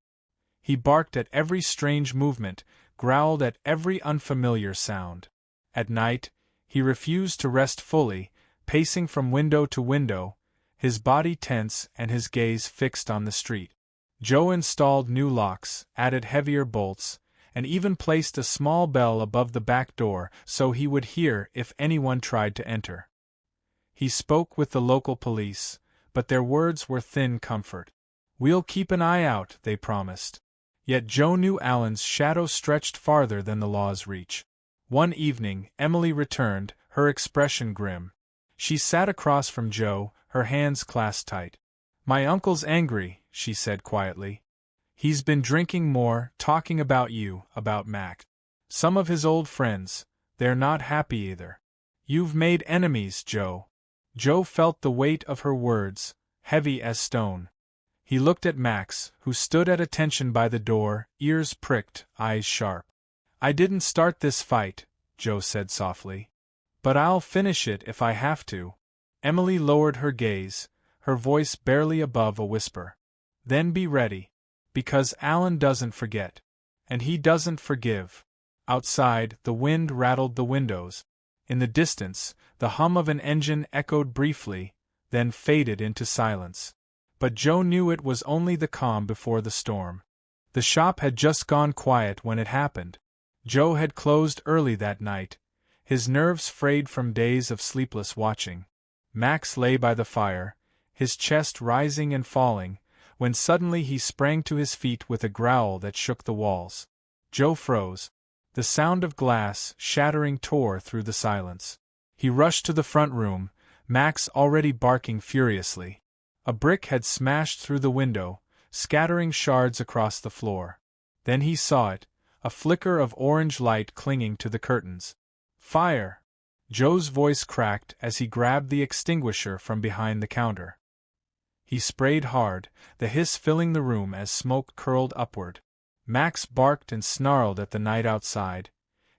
He barked at every strange movement, growled at every unfamiliar sound. At night, he refused to rest fully, pacing from window to window, his body tense and his gaze fixed on the street. Joe installed new locks, added heavier bolts, and even placed a small bell above the back door so he would hear if anyone tried to enter. He spoke with the local police, but their words were thin comfort. "We'll keep an eye out," they promised. Yet Joe knew Alan's shadow stretched farther than the law's reach. One evening, Emily returned, her expression grim. She sat across from Joe, her hands clasped tight. "My uncle's angry," she said quietly. "He's been drinking more, talking about you, about Mac. Some of his old friends, they're not happy either. You've made enemies, Joe." Joe felt the weight of her words, heavy as stone. He looked at Max, who stood at attention by the door, ears pricked, eyes sharp. "I didn't start this fight," Joe said softly. "But I'll finish it if I have to." Emily lowered her gaze, her voice barely above a whisper. "Then be ready. Because Alan doesn't forget. And he doesn't forgive." Outside, the wind rattled the windows. In the distance, the hum of an engine echoed briefly, then faded into silence. But Joe knew it was only the calm before the storm. The shop had just gone quiet when it happened. Joe had closed early that night, his nerves frayed from days of sleepless watching. Max lay by the fire, his chest rising and falling, when suddenly he sprang to his feet with a growl that shook the walls. Joe froze. The sound of glass shattering tore through the silence. He rushed to the front room, Max already barking furiously. A brick had smashed through the window, scattering shards across the floor. Then he saw it, a flicker of orange light clinging to the curtains. Fire! Joe's voice cracked as he grabbed the extinguisher from behind the counter. He sprayed hard, the hiss filling the room as smoke curled upward. Max barked and snarled at the night outside,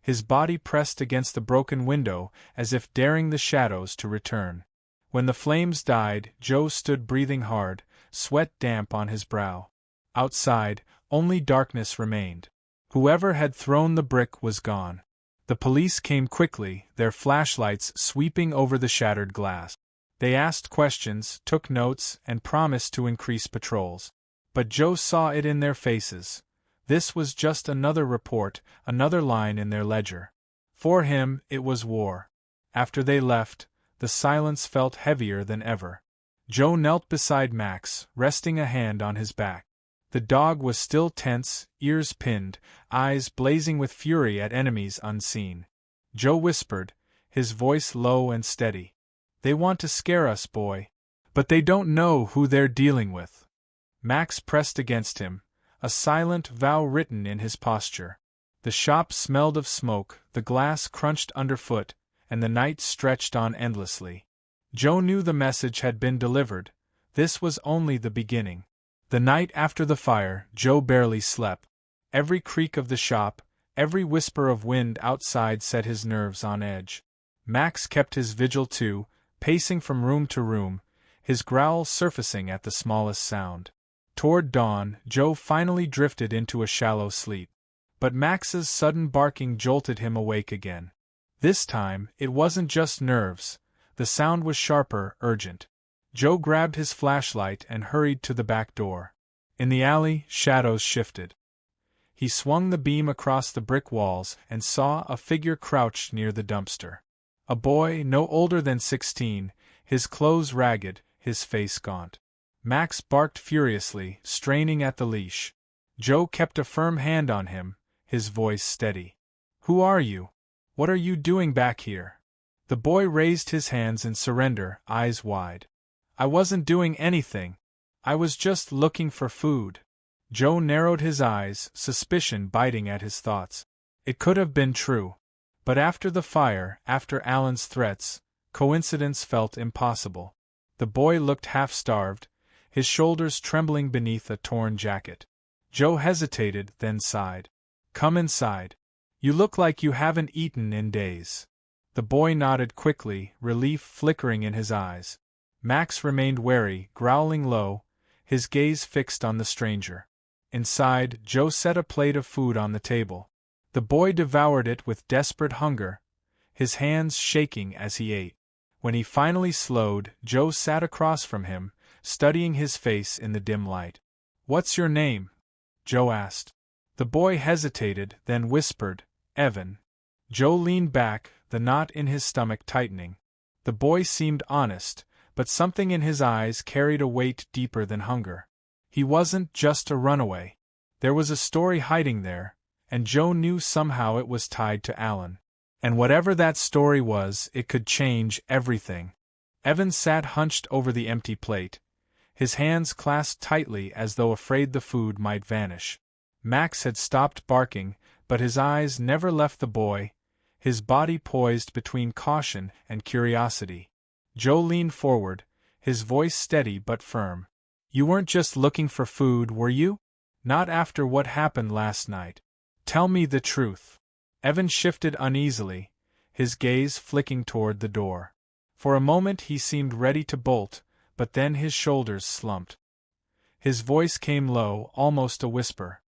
his body pressed against the broken window as if daring the shadows to return. When the flames died, Joe stood breathing hard, sweat damp on his brow. Outside, only darkness remained. Whoever had thrown the brick was gone. The police came quickly, their flashlights sweeping over the shattered glass. They asked questions, took notes, and promised to increase patrols. But Joe saw it in their faces. This was just another report, another line in their ledger. For him, it was war. After they left, the silence felt heavier than ever. Joe knelt beside Max, resting a hand on his back. The dog was still tense, ears pinned, eyes blazing with fury at enemies unseen. Joe whispered, his voice low and steady. "They want to scare us, boy. But they don't know who they're dealing with." Max pressed against him, a silent vow written in his posture. The shop smelled of smoke, the glass crunched underfoot, and the night stretched on endlessly. Joe knew the message had been delivered. This was only the beginning. The night after the fire, Joe barely slept. Every creak of the shop, every whisper of wind outside set his nerves on edge. Max kept his vigil too, pacing from room to room, his growl surfacing at the smallest sound. Toward dawn, Joe finally drifted into a shallow sleep. But Max's sudden barking jolted him awake again. This time, it wasn't just nerves. The sound was sharper, urgent. Joe grabbed his flashlight and hurried to the back door. In the alley, shadows shifted. He swung the beam across the brick walls and saw a figure crouched near the dumpster. A boy no older than 16, his clothes ragged, his face gaunt. Max barked furiously, straining at the leash. Joe kept a firm hand on him, his voice steady. "Who are you? What are you doing back here?" The boy raised his hands in surrender, eyes wide. "I wasn't doing anything. I was just looking for food." Joe narrowed his eyes, suspicion biting at his thoughts. It could have been true. But after the fire, after Alan's threats, coincidence felt impossible. The boy looked half-starved, his shoulders trembling beneath a torn jacket. Joe hesitated, then sighed. "Come inside. You look like you haven't eaten in days." The boy nodded quickly, relief flickering in his eyes. Max remained wary, growling low, his gaze fixed on the stranger. Inside, Joe set a plate of food on the table. The boy devoured it with desperate hunger, his hands shaking as he ate. When he finally slowed, Joe sat across from him, studying his face in the dim light. "What's your name?" Joe asked. The boy hesitated, then whispered, "Evan." Joe leaned back, the knot in his stomach tightening. The boy seemed honest, but something in his eyes carried a weight deeper than hunger. He wasn't just a runaway. There was a story hiding there, and Joe knew somehow it was tied to Alan. And whatever that story was, it could change everything. Evan sat hunched over the empty plate, his hands clasped tightly as though afraid the food might vanish. Max had stopped barking, but his eyes never left the boy, his body poised between caution and curiosity. Joe leaned forward, his voice steady but firm. "You weren't just looking for food, were you? Not after what happened last night. Tell me the truth." Evan shifted uneasily, his gaze flicking toward the door. For a moment he seemed ready to bolt, but then his shoulders slumped. His voice came low, almost a whisper.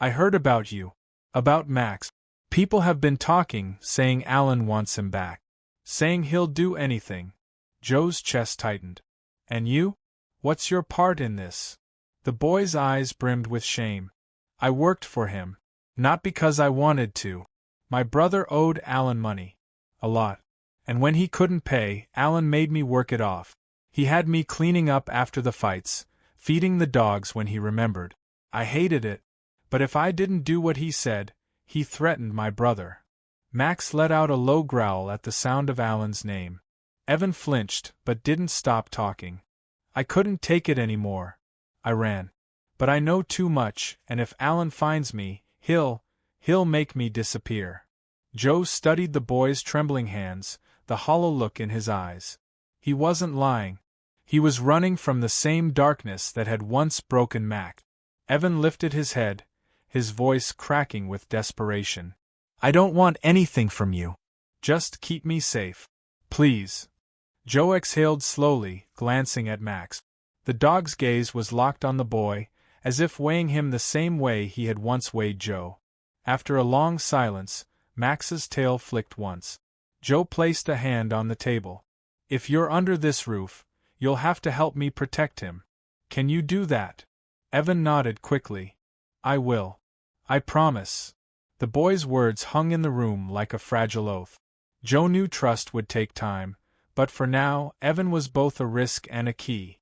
"I heard about you. About Max. People have been talking, saying Alan wants him back. Saying he'll do anything." Joe's chest tightened. "And you? What's your part in this?" The boy's eyes brimmed with shame. "I worked for him. Not because I wanted to. My brother owed Alan money. A lot. And when he couldn't pay, Alan made me work it off. He had me cleaning up after the fights, feeding the dogs when he remembered. I hated it. But if I didn't do what he said, he threatened my brother." Max let out a low growl at the sound of Alan's name. Evan flinched, but didn't stop talking. "I couldn't take it anymore. I ran. But I know too much, and if Alan finds me, he'll make me disappear." Joe studied the boy's trembling hands, the hollow look in his eyes. He wasn't lying. He was running from the same darkness that had once broken Mac. Evan lifted his head, his voice cracking with desperation. I don't want anything from you. Just keep me safe. Please. Joe exhaled slowly, glancing at Max. The dog's gaze was locked on the boy, as if weighing him the same way he had once weighed Joe. After a long silence, Max's tail flicked once. Joe placed a hand on the table. If you're under this roof, you'll have to help me protect him. Can you do that? Evan nodded quickly. I will. I promise. The boy's words hung in the room like a fragile oath. Joe knew trust would take time, but for now, Evan was both a risk and a key.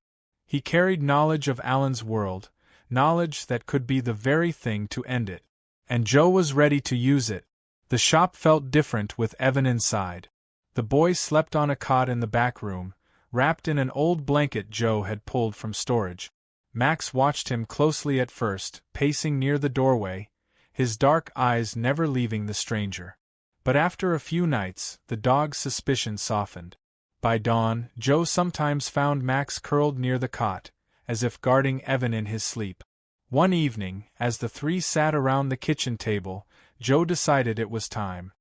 He carried knowledge of Alan's world, knowledge that could be the very thing to end it. And Joe was ready to use it. The shop felt different with Evan inside. The boy slept on a cot in the back room, wrapped in an old blanket Joe had pulled from storage. Max watched him closely at first, pacing near the doorway, his dark eyes never leaving the stranger. But after a few nights, the dog's suspicion softened. By dawn, Joe sometimes found Max curled near the cot, as if guarding Evan in his sleep. One evening, as the three sat around the kitchen table, Joe decided it was time.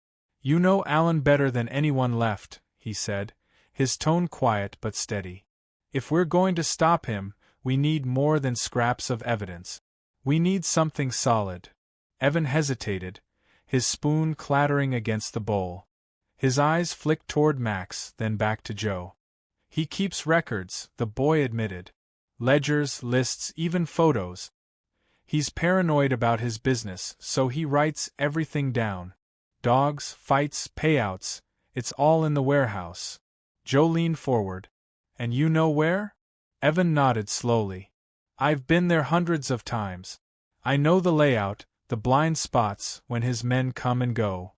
You know Alan better than anyone left, he said, his tone quiet but steady. If we're going to stop him, we need more than scraps of evidence. We need something solid. Evan hesitated, his spoon clattering against the bowl. His eyes flicked toward Max, then back to Joe. He keeps records, the boy admitted. Ledgers, lists, even photos. He's paranoid about his business, so he writes everything down. Dogs, fights, payouts, it's all in the warehouse. Joe leaned forward. And you know where? Evan nodded slowly. I've been there hundreds of times. I know the layout, the blind spots when his men come and go.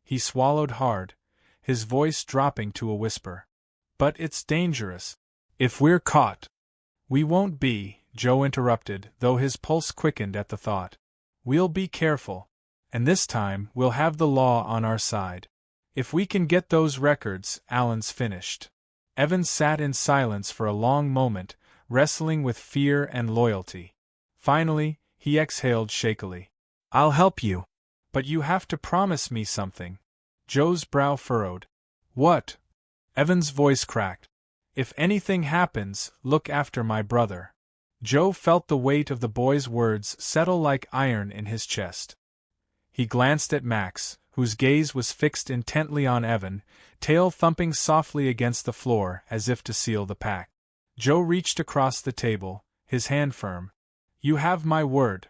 He swallowed hard, his voice dropping to a whisper. But it's dangerous. If we're caught. We won't be, Joe interrupted, though his pulse quickened at the thought. We'll be careful. And this time, we'll have the law on our side. If we can get those records, Alan's finished. Evan sat in silence for a long moment, wrestling with fear and loyalty. Finally, he exhaled shakily. I'll help you. But you have to promise me something. Joe's brow furrowed. What? Evan's voice cracked. If anything happens, look after my brother. Joe felt the weight of the boy's words settle like iron in his chest. He glanced at Max, whose gaze was fixed intently on Evan, tail thumping softly against the floor as if to seal the pact. Joe reached across the table, his hand firm. You have my word.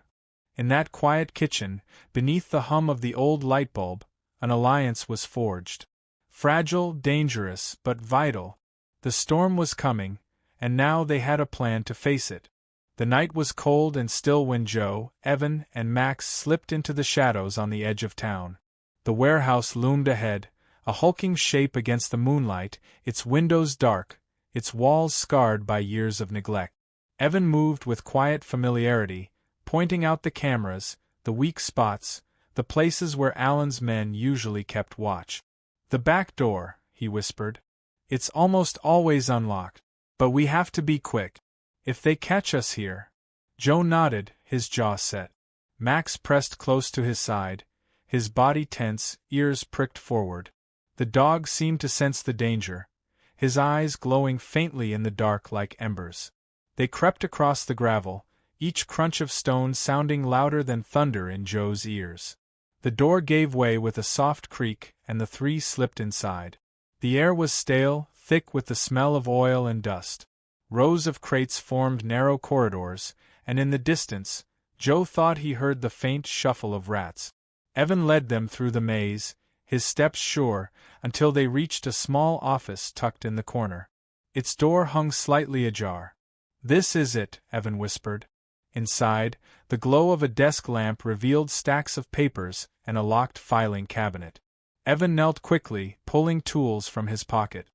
In that quiet kitchen, beneath the hum of the old light bulb, an alliance was forged. Fragile, dangerous, but vital. The storm was coming, and now they had a plan to face it. The night was cold and still when Joe, Evan, and Max slipped into the shadows on the edge of town. The warehouse loomed ahead, a hulking shape against the moonlight, its windows dark, its walls scarred by years of neglect. Evan moved with quiet familiarity, pointing out the cameras, the weak spots, the places where Alan's men usually kept watch. The back door, he whispered. It's almost always unlocked. But we have to be quick. If they catch us here. Joe nodded, his jaw set. Max pressed close to his side, his body tense, ears pricked forward. The dog seemed to sense the danger, his eyes glowing faintly in the dark like embers. They crept across the gravel, each crunch of stone sounding louder than thunder in Joe's ears. The door gave way with a soft creak, and the three slipped inside. The air was stale, thick with the smell of oil and dust. Rows of crates formed narrow corridors, and in the distance, Joe thought he heard the faint shuffle of rats. Evan led them through the maze, his steps sure, until they reached a small office tucked in the corner. Its door hung slightly ajar. This is it, Evan whispered. Inside, the glow of a desk lamp revealed stacks of papers and a locked filing cabinet. Evan knelt quickly, pulling tools from his pocket.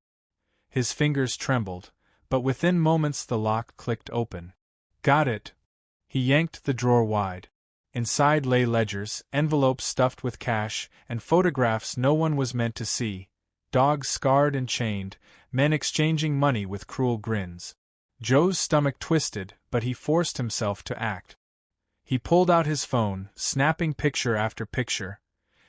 His fingers trembled, but within moments the lock clicked open. Got it. He yanked the drawer wide. Inside lay ledgers, envelopes stuffed with cash, and photographs no one was meant to see. Dogs scarred and chained, men exchanging money with cruel grins. Joe's stomach twisted, but he forced himself to act. He pulled out his phone, snapping picture after picture,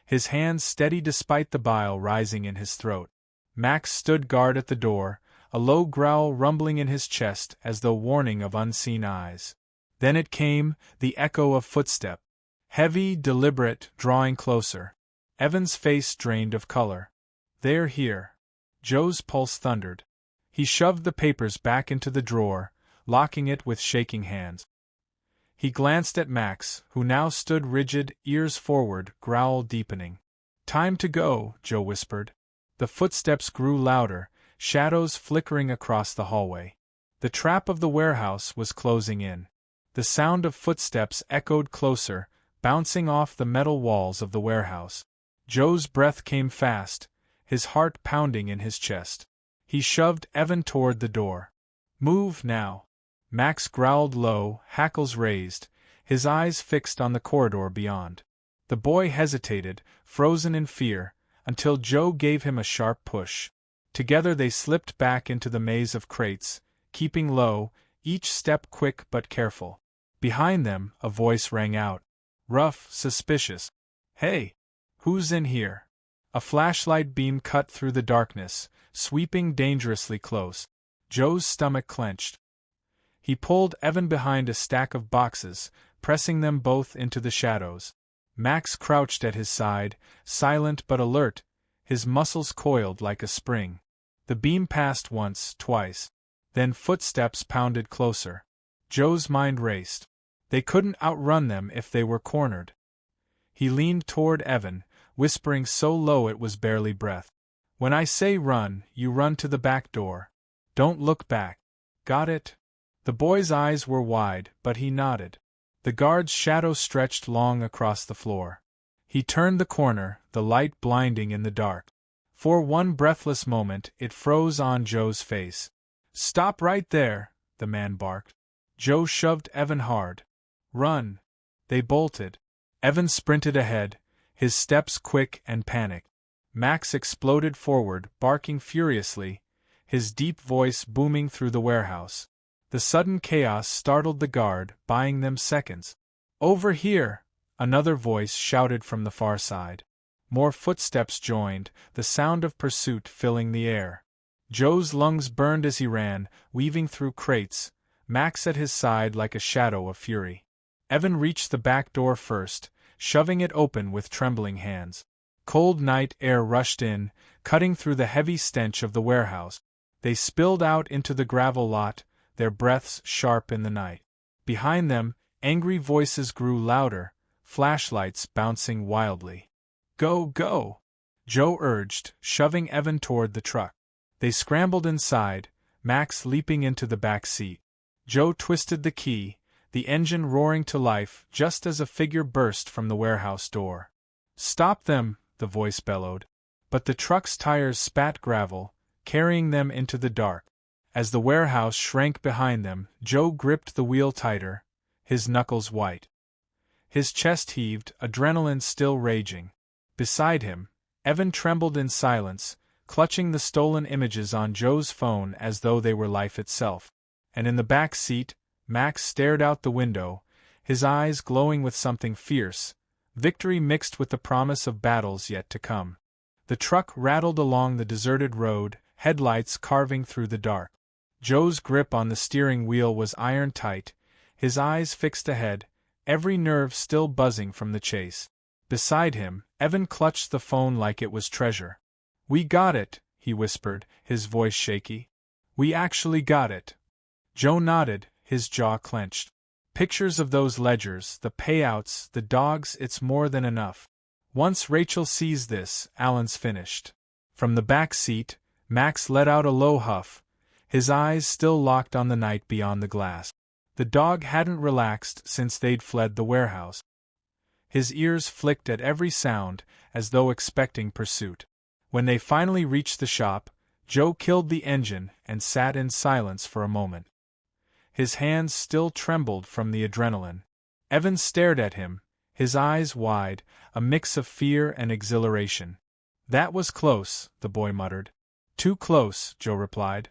his hands steady despite the bile rising in his throat. Max stood guard at the door, a low growl rumbling in his chest as though warning of unseen eyes. Then it came, the echo of footstep. Heavy, deliberate, drawing closer. Evan's face drained of color. "They're here." Joe's pulse thundered. He shoved the papers back into the drawer, locking it with shaking hands. He glanced at Max, who now stood rigid, ears forward, growl deepening. "Time to go," Joe whispered. The footsteps grew louder, shadows flickering across the hallway. The trap of the warehouse was closing in. The sound of footsteps echoed closer, bouncing off the metal walls of the warehouse. Joe's breath came fast, his heart pounding in his chest. He shoved Evan toward the door. "Move now." Max growled low, hackles raised, his eyes fixed on the corridor beyond. The boy hesitated, frozen in fear, until Joe gave him a sharp push. Together they slipped back into the maze of crates, keeping low, each step quick but careful. Behind them, a voice rang out. Rough, suspicious. "Hey! Who's in here?" A flashlight beam cut through the darkness, sweeping dangerously close. Joe's stomach clenched. He pulled Evan behind a stack of boxes, pressing them both into the shadows. Max crouched at his side, silent but alert, his muscles coiled like a spring. The beam passed once, twice. Then footsteps pounded closer. Joe's mind raced. They couldn't outrun them if they were cornered. He leaned toward Evan, whispering so low it was barely breath. "When I say run, you run to the back door. Don't look back. Got it?" The boy's eyes were wide, but he nodded. The guard's shadow stretched long across the floor. He turned the corner, the light blinding in the dark. For one breathless moment, it froze on Joe's face. "Stop right there," the man barked. Joe shoved Evan hard. "Run." They bolted. Evan sprinted ahead, his steps quick and panicked. Max exploded forward, barking furiously, his deep voice booming through the warehouse. The sudden chaos startled the guard, buying them seconds. "Over here!" another voice shouted from the far side. More footsteps joined, the sound of pursuit filling the air. Joe's lungs burned as he ran, weaving through crates, Max at his side like a shadow of fury. Evan reached the back door first, shoving it open with trembling hands. Cold night air rushed in, cutting through the heavy stench of the warehouse. They spilled out into the gravel lot, their breaths sharp in the night. Behind them, angry voices grew louder, flashlights bouncing wildly. "Go, go!" Joe urged, shoving Evan toward the truck. They scrambled inside, Max leaping into the back seat. Joe twisted the key, the engine roaring to life just as a figure burst from the warehouse door. "Stop them!" the voice bellowed. But the truck's tires spat gravel, carrying them into the dark. As the warehouse shrank behind them, Joe gripped the wheel tighter, his knuckles white. His chest heaved, adrenaline still raging. Beside him, Evan trembled in silence, clutching the stolen images on Joe's phone as though they were life itself. And in the back seat, Max stared out the window, his eyes glowing with something fierce, victory mixed with the promise of battles yet to come. The truck rattled along the deserted road, headlights carving through the dark. Joe's grip on the steering wheel was iron tight, his eyes fixed ahead, every nerve still buzzing from the chase. Beside him, Evan clutched the phone like it was treasure. "We got it," he whispered, his voice shaky. "We actually got it." Joe nodded, his jaw clenched. "Pictures of those ledgers, the payouts, the dogs, it's more than enough. Once Rachel sees this, Alan's finished." From the back seat, Max let out a low huff, his eyes still locked on the night beyond the glass. The dog hadn't relaxed since they'd fled the warehouse. His ears flicked at every sound, as though expecting pursuit. When they finally reached the shop, Joe killed the engine and sat in silence for a moment. His hands still trembled from the adrenaline. Evan stared at him, his eyes wide, a mix of fear and exhilaration. "That was close," the boy muttered. "Too close," Joe replied.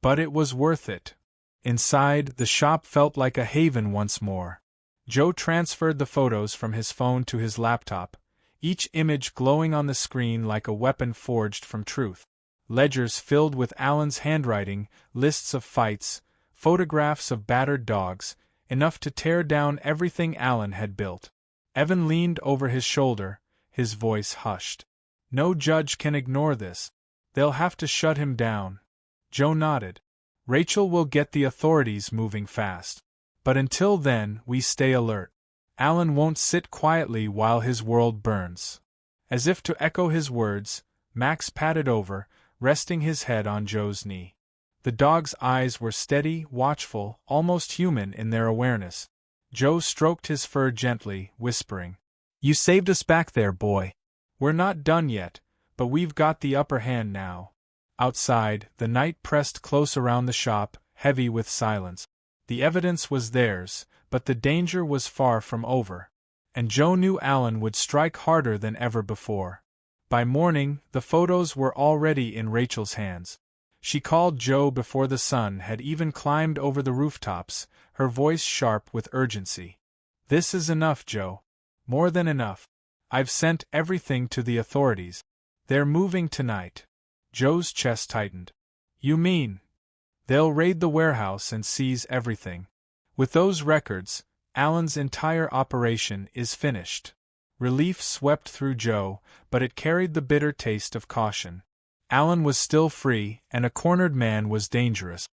"But it was worth it." Inside, the shop felt like a haven once more. Joe transferred the photos from his phone to his laptop, each image glowing on the screen like a weapon forged from truth. Ledgers filled with Alan's handwriting, lists of fights, photographs of battered dogs, enough to tear down everything Alan had built. Evan leaned over his shoulder, his voice hushed. "No judge can ignore this. They'll have to shut him down." Joe nodded. "Rachel will get the authorities moving fast. But until then, we stay alert. Alan won't sit quietly while his world burns." As if to echo his words, Max padded over, resting his head on Joe's knee. The dog's eyes were steady, watchful, almost human in their awareness. Joe stroked his fur gently, whispering, "You saved us back there, boy. We're not done yet, but we've got the upper hand now." Outside, the night pressed close around the shop, heavy with silence. The evidence was theirs, but the danger was far from over. And Joe knew Alan would strike harder than ever before. By morning, the photos were already in Rachel's hands. She called Joe before the sun had even climbed over the rooftops, her voice sharp with urgency. "This is enough, Joe. More than enough. I've sent everything to the authorities. They're moving tonight." Joe's chest tightened. "You mean?" "They'll raid the warehouse and seize everything. With those records, Alan's entire operation is finished." Relief swept through Joe, but it carried the bitter taste of caution. Alan was still free, and a cornered man was dangerous.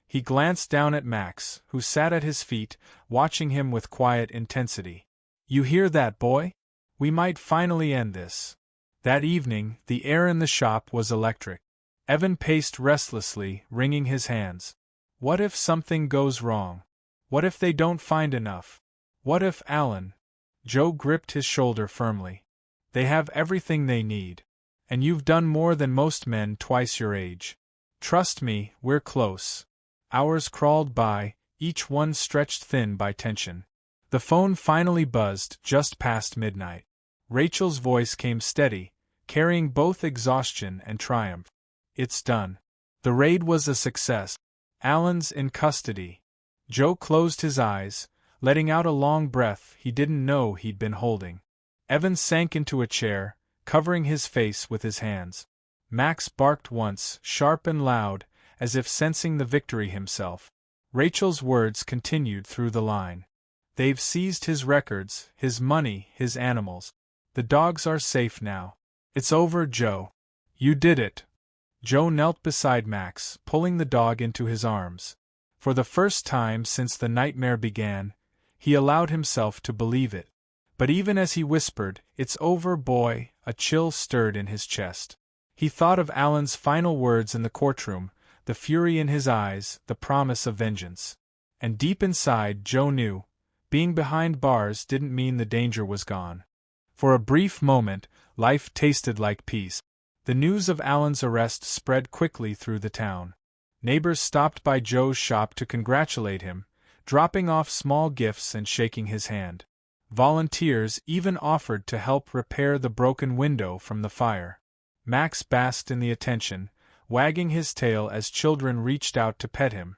He glanced down at Max, who sat at his feet, watching him with quiet intensity. "You hear that, boy? We might finally end this." That evening, the air in the shop was electric. Evan paced restlessly, wringing his hands. What if something goes wrong? What if they don't find enough? What if Alan? Joe gripped his shoulder firmly. "They have everything they need. And you've done more than most men twice your age. Trust me, we're close." Hours crawled by, each one stretched thin by tension. The phone finally buzzed just past midnight. Rachel's voice came steady, carrying both exhaustion and triumph. "It's done. The raid was a success. Alan's in custody." Joe closed his eyes, letting out a long breath he didn't know he'd been holding. Evan sank into a chair, covering his face with his hands. Max barked once, sharp and loud, as if sensing the victory himself. Rachel's words continued through the line. "They've seized his records, his money, his animals. The dogs are safe now. It's over, Joe. You did it." Joe knelt beside Max, pulling the dog into his arms. For the first time since the nightmare began, he allowed himself to believe it. But even as he whispered, "It's over, boy," a chill stirred in his chest. He thought of Alan's final words in the courtroom, the fury in his eyes, the promise of vengeance. And deep inside, Joe knew, being behind bars didn't mean the danger was gone. For a brief moment, life tasted like peace. The news of Alan's arrest spread quickly through the town. Neighbors stopped by Joe's shop to congratulate him, dropping off small gifts and shaking his hand. Volunteers even offered to help repair the broken window from the fire. Max basked in the attention, wagging his tail as children reached out to pet him.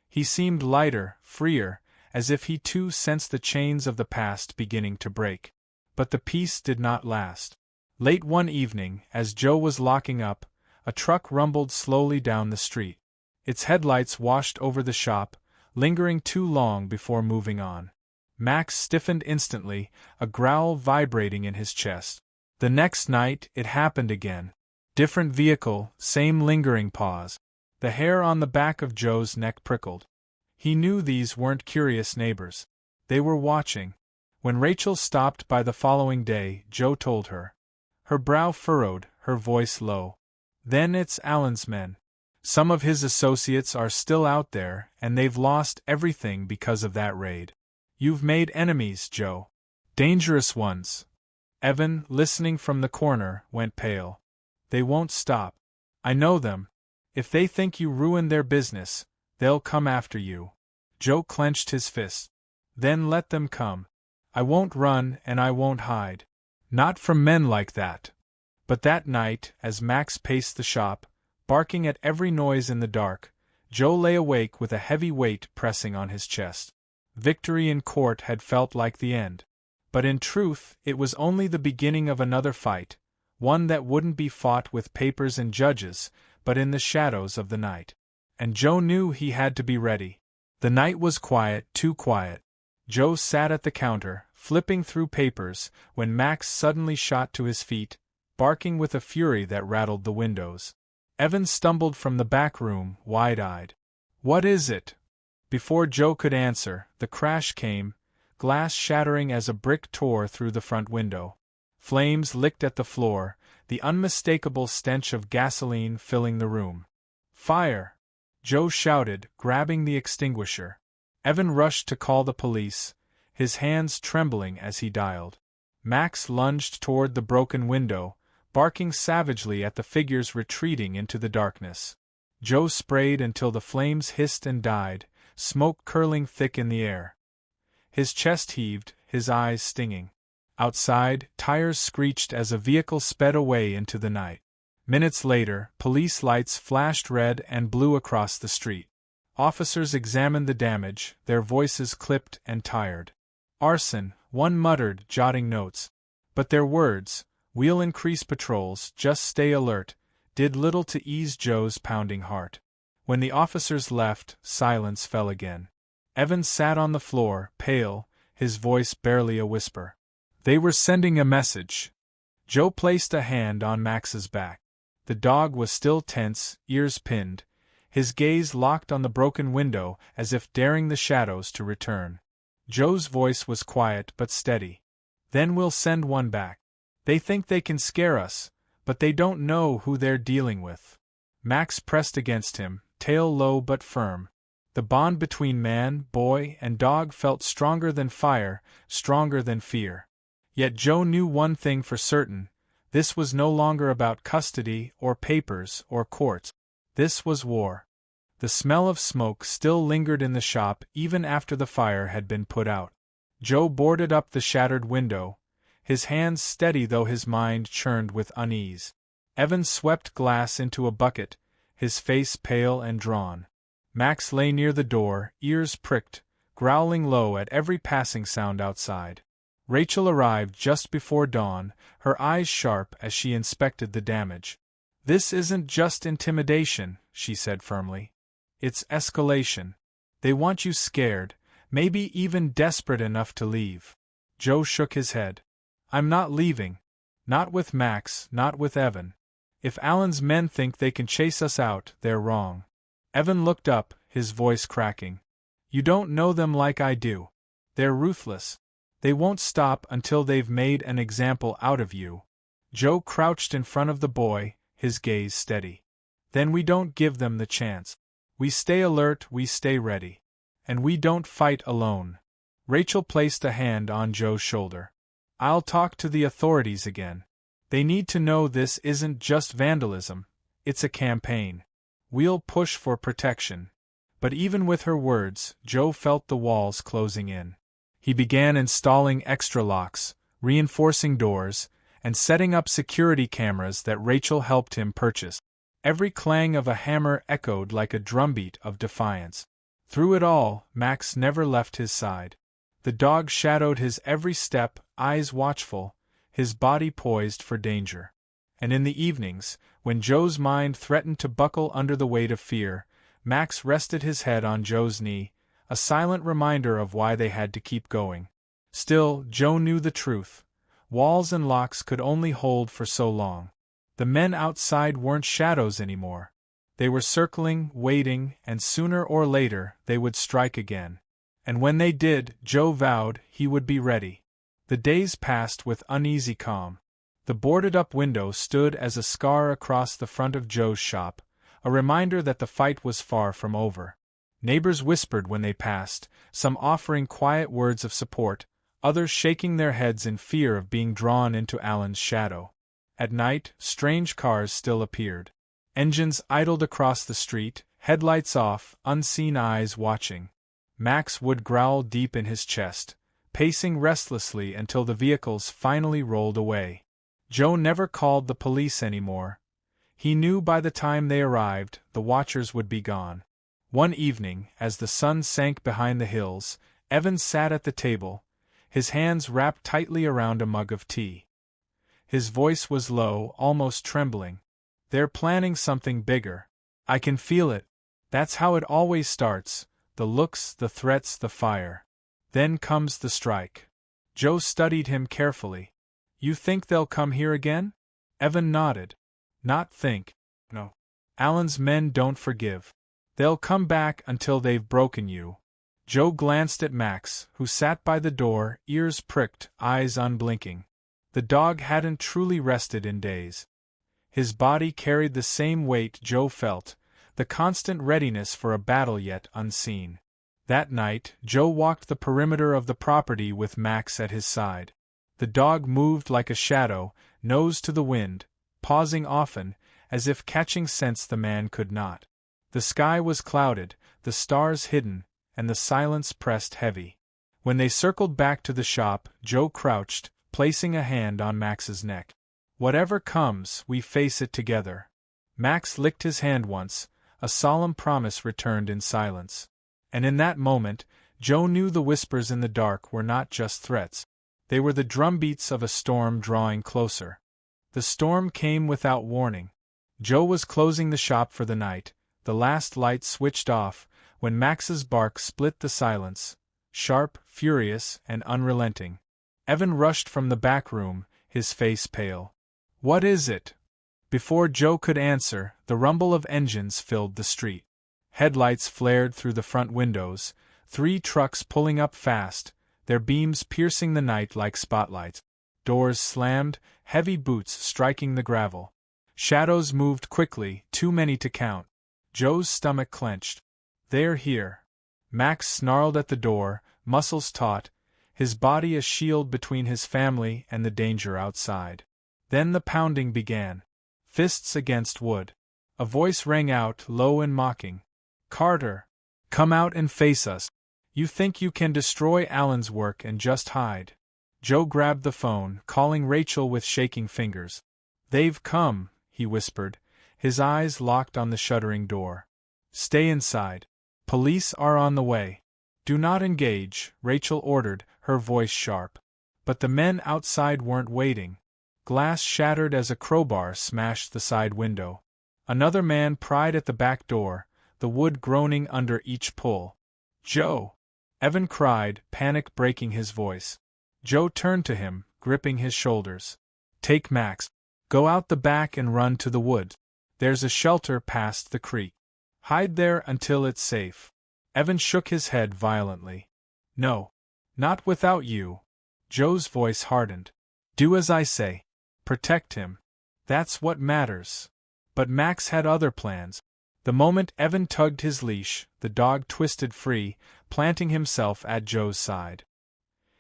He seemed lighter, freer, as if he too sensed the chains of the past beginning to break. But the peace did not last. Late one evening, as Joe was locking up, a truck rumbled slowly down the street. Its headlights washed over the shop, lingering too long before moving on. Max stiffened instantly, a growl vibrating in his chest. The next night, it happened again. Different vehicle, same lingering pause. The hair on the back of Joe's neck prickled. He knew these weren't curious neighbors. They were watching. When Rachel stopped by the following day, Joe told her. Her brow furrowed, her voice low. "Then it's Alan's men. Some of his associates are still out there, and they've lost everything because of that raid. You've made enemies, Joe. Dangerous ones." Evan, listening from the corner, went pale. "They won't stop. I know them. If they think you ruined their business, they'll come after you." Joe clenched his fist. "Then let them come. I won't run and I won't hide. Not from men like that. But that night, as Max paced the shop, barking at every noise in the dark, Joe lay awake with a heavy weight pressing on his chest. Victory in court had felt like the end. But in truth, it was only the beginning of another fight, one that wouldn't be fought with papers and judges, but in the shadows of the night. And Joe knew he had to be ready. The night was quiet, too quiet. Joe sat at the counter, flipping through papers, when Max suddenly shot to his feet, barking with a fury that rattled the windows. Evan stumbled from the back room, wide-eyed. "What is it?" Before Joe could answer, the crash came, glass shattering as a brick tore through the front window. Flames licked at the floor, the unmistakable stench of gasoline filling the room. "Fire!" Joe shouted, grabbing the extinguisher. Evan rushed to call the police, his hands trembling as he dialed. Max lunged toward the broken window, barking savagely at the figures retreating into the darkness. Joe sprayed until the flames hissed and died, smoke curling thick in the air. His chest heaved, his eyes stinging. Outside, tires screeched as a vehicle sped away into the night. Minutes later, police lights flashed red and blue across the street. Officers examined the damage, their voices clipped and tired. "Arson," one muttered, jotting notes. But their words, "We'll increase patrols, just stay alert," did little to ease Joe's pounding heart. When the officers left, silence fell again. Evan sat on the floor, pale, his voice barely a whisper. They were sending a message. Joe placed a hand on Max's back. The dog was still tense, ears pinned, his gaze locked on the broken window as if daring the shadows to return. Joe's voice was quiet but steady. "Then we'll send one back. They think they can scare us, but they don't know who they're dealing with." Max pressed against him, tail low but firm. The bond between man, boy, and dog felt stronger than fire, stronger than fear. Yet Joe knew one thing for certain: this was no longer about custody, or papers, or courts. This was war. The smell of smoke still lingered in the shop even after the fire had been put out. Joe boarded up the shattered window, his hands steady though his mind churned with unease. Evan swept glass into a bucket, his face pale and drawn. Max lay near the door, ears pricked, growling low at every passing sound outside. Rachel arrived just before dawn, her eyes sharp as she inspected the damage. "This isn't just intimidation," she said firmly. "It's escalation. They want you scared, maybe even desperate enough to leave." Joe shook his head. "I'm not leaving. Not with Max, not with Evan. If Alan's men think they can chase us out, they're wrong." Evan looked up, his voice cracking. "You don't know them like I do. They're ruthless. They won't stop until they've made an example out of you." Joe crouched in front of the boy, his gaze steady. "Then we don't give them the chance. We stay alert, we stay ready. And we don't fight alone." Rachel placed a hand on Joe's shoulder. "I'll talk to the authorities again. They need to know this isn't just vandalism, it's a campaign. We'll push for protection." But even with her words, Joe felt the walls closing in. He began installing extra locks, reinforcing doors, and setting up security cameras that Rachel helped him purchase. Every clang of a hammer echoed like a drumbeat of defiance. Through it all, Max never left his side. The dog shadowed his every step, eyes watchful, his body poised for danger. And in the evenings, when Joe's mind threatened to buckle under the weight of fear, Max rested his head on Joe's knee, a silent reminder of why they had to keep going. Still, Joe knew the truth. Walls and locks could only hold for so long. The men outside weren't shadows anymore. They were circling, waiting, and sooner or later they would strike again. And when they did, Joe vowed he would be ready. The days passed with uneasy calm. The boarded-up window stood as a scar across the front of Joe's shop, a reminder that the fight was far from over. Neighbors whispered when they passed, some offering quiet words of support, others shaking their heads in fear of being drawn into Alan's shadow. At night, strange cars still appeared. Engines idled across the street, headlights off, unseen eyes watching. Max would growl deep in his chest, pacing restlessly until the vehicles finally rolled away. Joe never called the police anymore. He knew by the time they arrived, the watchers would be gone. One evening, as the sun sank behind the hills, Evan sat at the table, his hands wrapped tightly around a mug of tea. His voice was low, almost trembling. "They're planning something bigger. I can feel it. That's how it always starts, the looks, the threats, the fire. Then comes the strike." Joe studied him carefully. "You think they'll come here again?" Evan nodded. "Not think. No. Alan's men don't forgive. They'll come back until they've broken you." Joe glanced at Max, who sat by the door, ears pricked, eyes unblinking. The dog hadn't truly rested in days. His body carried the same weight Joe felt, the constant readiness for a battle yet unseen. That night, Joe walked the perimeter of the property with Max at his side. The dog moved like a shadow, nose to the wind, pausing often, as if catching scents the man could not. The sky was clouded, the stars hidden, and the silence pressed heavy. When they circled back to the shop, Joe crouched, placing a hand on Max's neck. "Whatever comes, we face it together." Max licked his hand once, a solemn promise returned in silence. And in that moment, Joe knew the whispers in the dark were not just threats. They were the drumbeats of a storm drawing closer. The storm came without warning. Joe was closing the shop for the night, the last light switched off, when Max's bark split the silence, sharp, furious, and unrelenting. Evan rushed from the back room, his face pale. "What is it?" Before Joe could answer, the rumble of engines filled the street. Headlights flared through the front windows, 3 trucks pulling up fast, their beams piercing the night like spotlights. Doors slammed, heavy boots striking the gravel. Shadows moved quickly, too many to count. Joe's stomach clenched. "They're here." Max snarled at the door, muscles taut, his body a shield between his family and the danger outside. Then the pounding began. Fists against wood. A voice rang out, low and mocking. "Carter! Come out and face us. You think you can destroy Alan's work and just hide." Joe grabbed the phone, calling Rachel with shaking fingers. "They've come," he whispered, his eyes locked on the shuddering door. "Stay inside. Police are on the way." "Do not engage," Rachel ordered, her voice sharp. But the men outside weren't waiting. Glass shattered as a crowbar smashed the side window. Another man pried at the back door, the wood groaning under each pull. "Joe!" Evan cried, panic breaking his voice. Joe turned to him, gripping his shoulders. "Take Max. Go out the back and run to the woods. There's a shelter past the creek. Hide there until it's safe." Evan shook his head violently. "No. Not without you." Joe's voice hardened. "Do as I say. Protect him. That's what matters." But Max had other plans. The moment Evan tugged his leash, the dog twisted free, planting himself at Joe's side.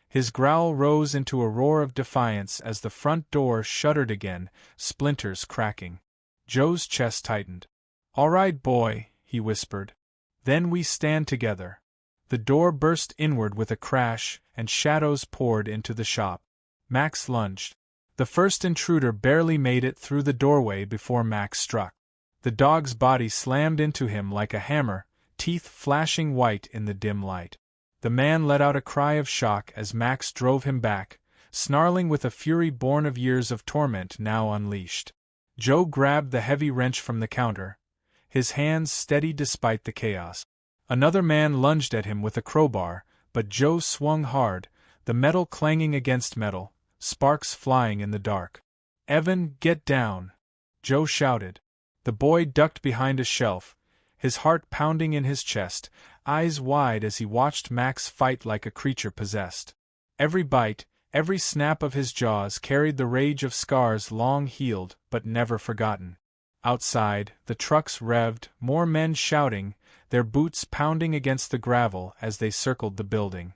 His growl rose into a roar of defiance as the front door shuddered again, splinters cracking. Joe's chest tightened. "All right, boy," he whispered. "Then we stand together." The door burst inward with a crash, and shadows poured into the shop. Max lunged. The first intruder barely made it through the doorway before Max struck. The dog's body slammed into him like a hammer, teeth flashing white in the dim light. The man let out a cry of shock as Max drove him back, snarling with a fury born of years of torment now unleashed. Joe grabbed the heavy wrench from the counter, his hands steady despite the chaos. Another man lunged at him with a crowbar, but Joe swung hard, the metal clanging against metal, sparks flying in the dark. "Evan, get down!" Joe shouted. The boy ducked behind a shelf, his heart pounding in his chest, eyes wide as he watched Max fight like a creature possessed. Every bite, every snap of his jaws carried the rage of scars long healed but never forgotten. Outside, the trucks revved, more men shouting, their boots pounding against the gravel as they circled the building.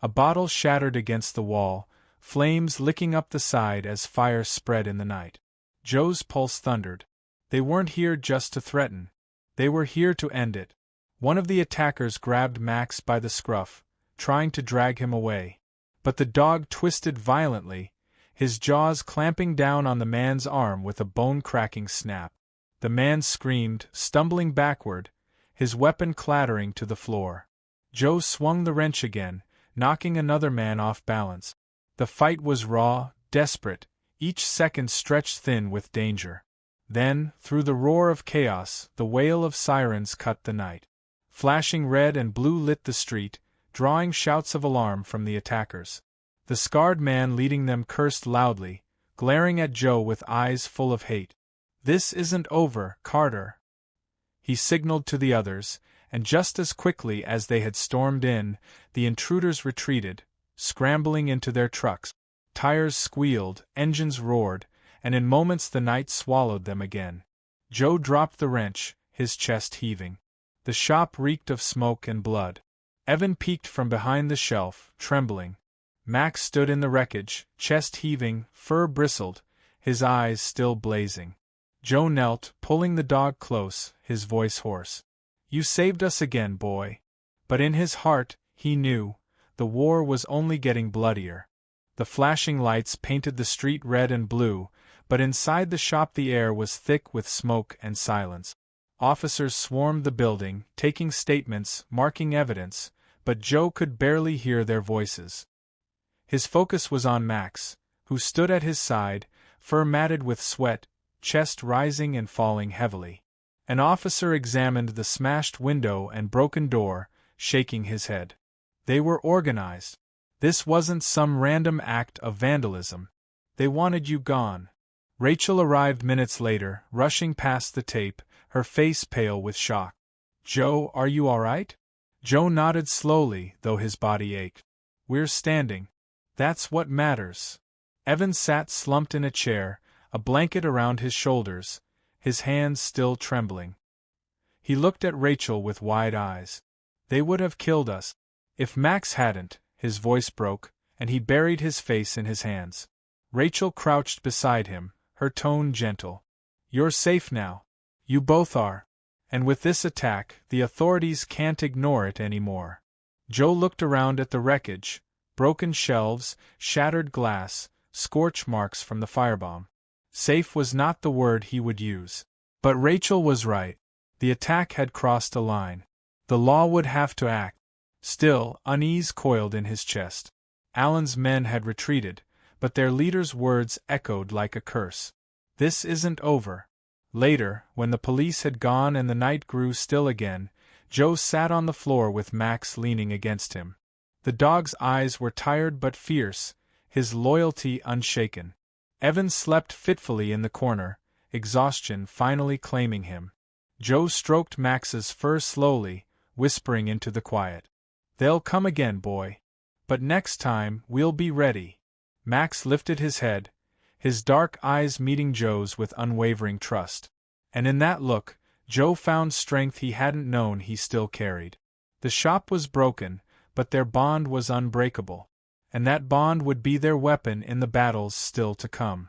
A bottle shattered against the wall, flames licking up the side as fire spread in the night. Joe's pulse thundered. They weren't here just to threaten. They were here to end it. One of the attackers grabbed Max by the scruff, trying to drag him away. But the dog twisted violently, his jaws clamping down on the man's arm with a bone-cracking snap. The man screamed, stumbling backward, his weapon clattering to the floor. Joe swung the wrench again, knocking another man off balance. The fight was raw, desperate, each second stretched thin with danger. Then, through the roar of chaos, the wail of sirens cut the night. Flashing red and blue lit the street, drawing shouts of alarm from the attackers. The scarred man leading them cursed loudly, glaring at Joe with eyes full of hate. "This isn't over, Carter," he signaled to the others, and just as quickly as they had stormed in, the intruders retreated, scrambling into their trucks. Tires squealed, engines roared, and in moments the night swallowed them again. Joe dropped the wrench, his chest heaving. The shop reeked of smoke and blood. Evan peeked from behind the shelf, trembling. Max stood in the wreckage, chest heaving, fur bristled, his eyes still blazing. Joe knelt, pulling the dog close, his voice hoarse. "You saved us again, boy." But in his heart, he knew, the war was only getting bloodier. The flashing lights painted the street red and blue, but inside the shop the air was thick with smoke and silence. Officers swarmed the building, taking statements, marking evidence, but Joe could barely hear their voices. His focus was on Max, who stood at his side, fur matted with sweat, chest rising and falling heavily. An officer examined the smashed window and broken door, shaking his head. They were organized. This wasn't some random act of vandalism. They wanted you gone. Rachel arrived minutes later, rushing past the tape, her face pale with shock. "Joe, are you all right?" Joe nodded slowly, though his body ached. "We're standing. That's what matters." Evan sat slumped in a chair, a blanket around his shoulders, his hands still trembling. He looked at Rachel with wide eyes. "They would have killed us. If Max hadn't," his voice broke, and he buried his face in his hands. Rachel crouched beside him, her tone gentle. "You're safe now. You both are. And with this attack, the authorities can't ignore it anymore." Joe looked around at the wreckage, broken shelves, shattered glass, scorch marks from the firebomb. Safe was not the word he would use. But Rachel was right. The attack had crossed a line. The law would have to act. Still, unease coiled in his chest. Allen's men had retreated, but their leader's words echoed like a curse. "This isn't over." Later, when the police had gone and the night grew still again, Joe sat on the floor with Max leaning against him. The dog's eyes were tired but fierce, his loyalty unshaken. Evan slept fitfully in the corner, exhaustion finally claiming him. Joe stroked Max's fur slowly, whispering into the quiet. "They'll come again, boy. But next time, we'll be ready." Max lifted his head, his dark eyes meeting Joe's with unwavering trust. And in that look, Joe found strength he hadn't known he still carried. The shop was broken, but their bond was unbreakable. And that bond would be their weapon in the battles still to come.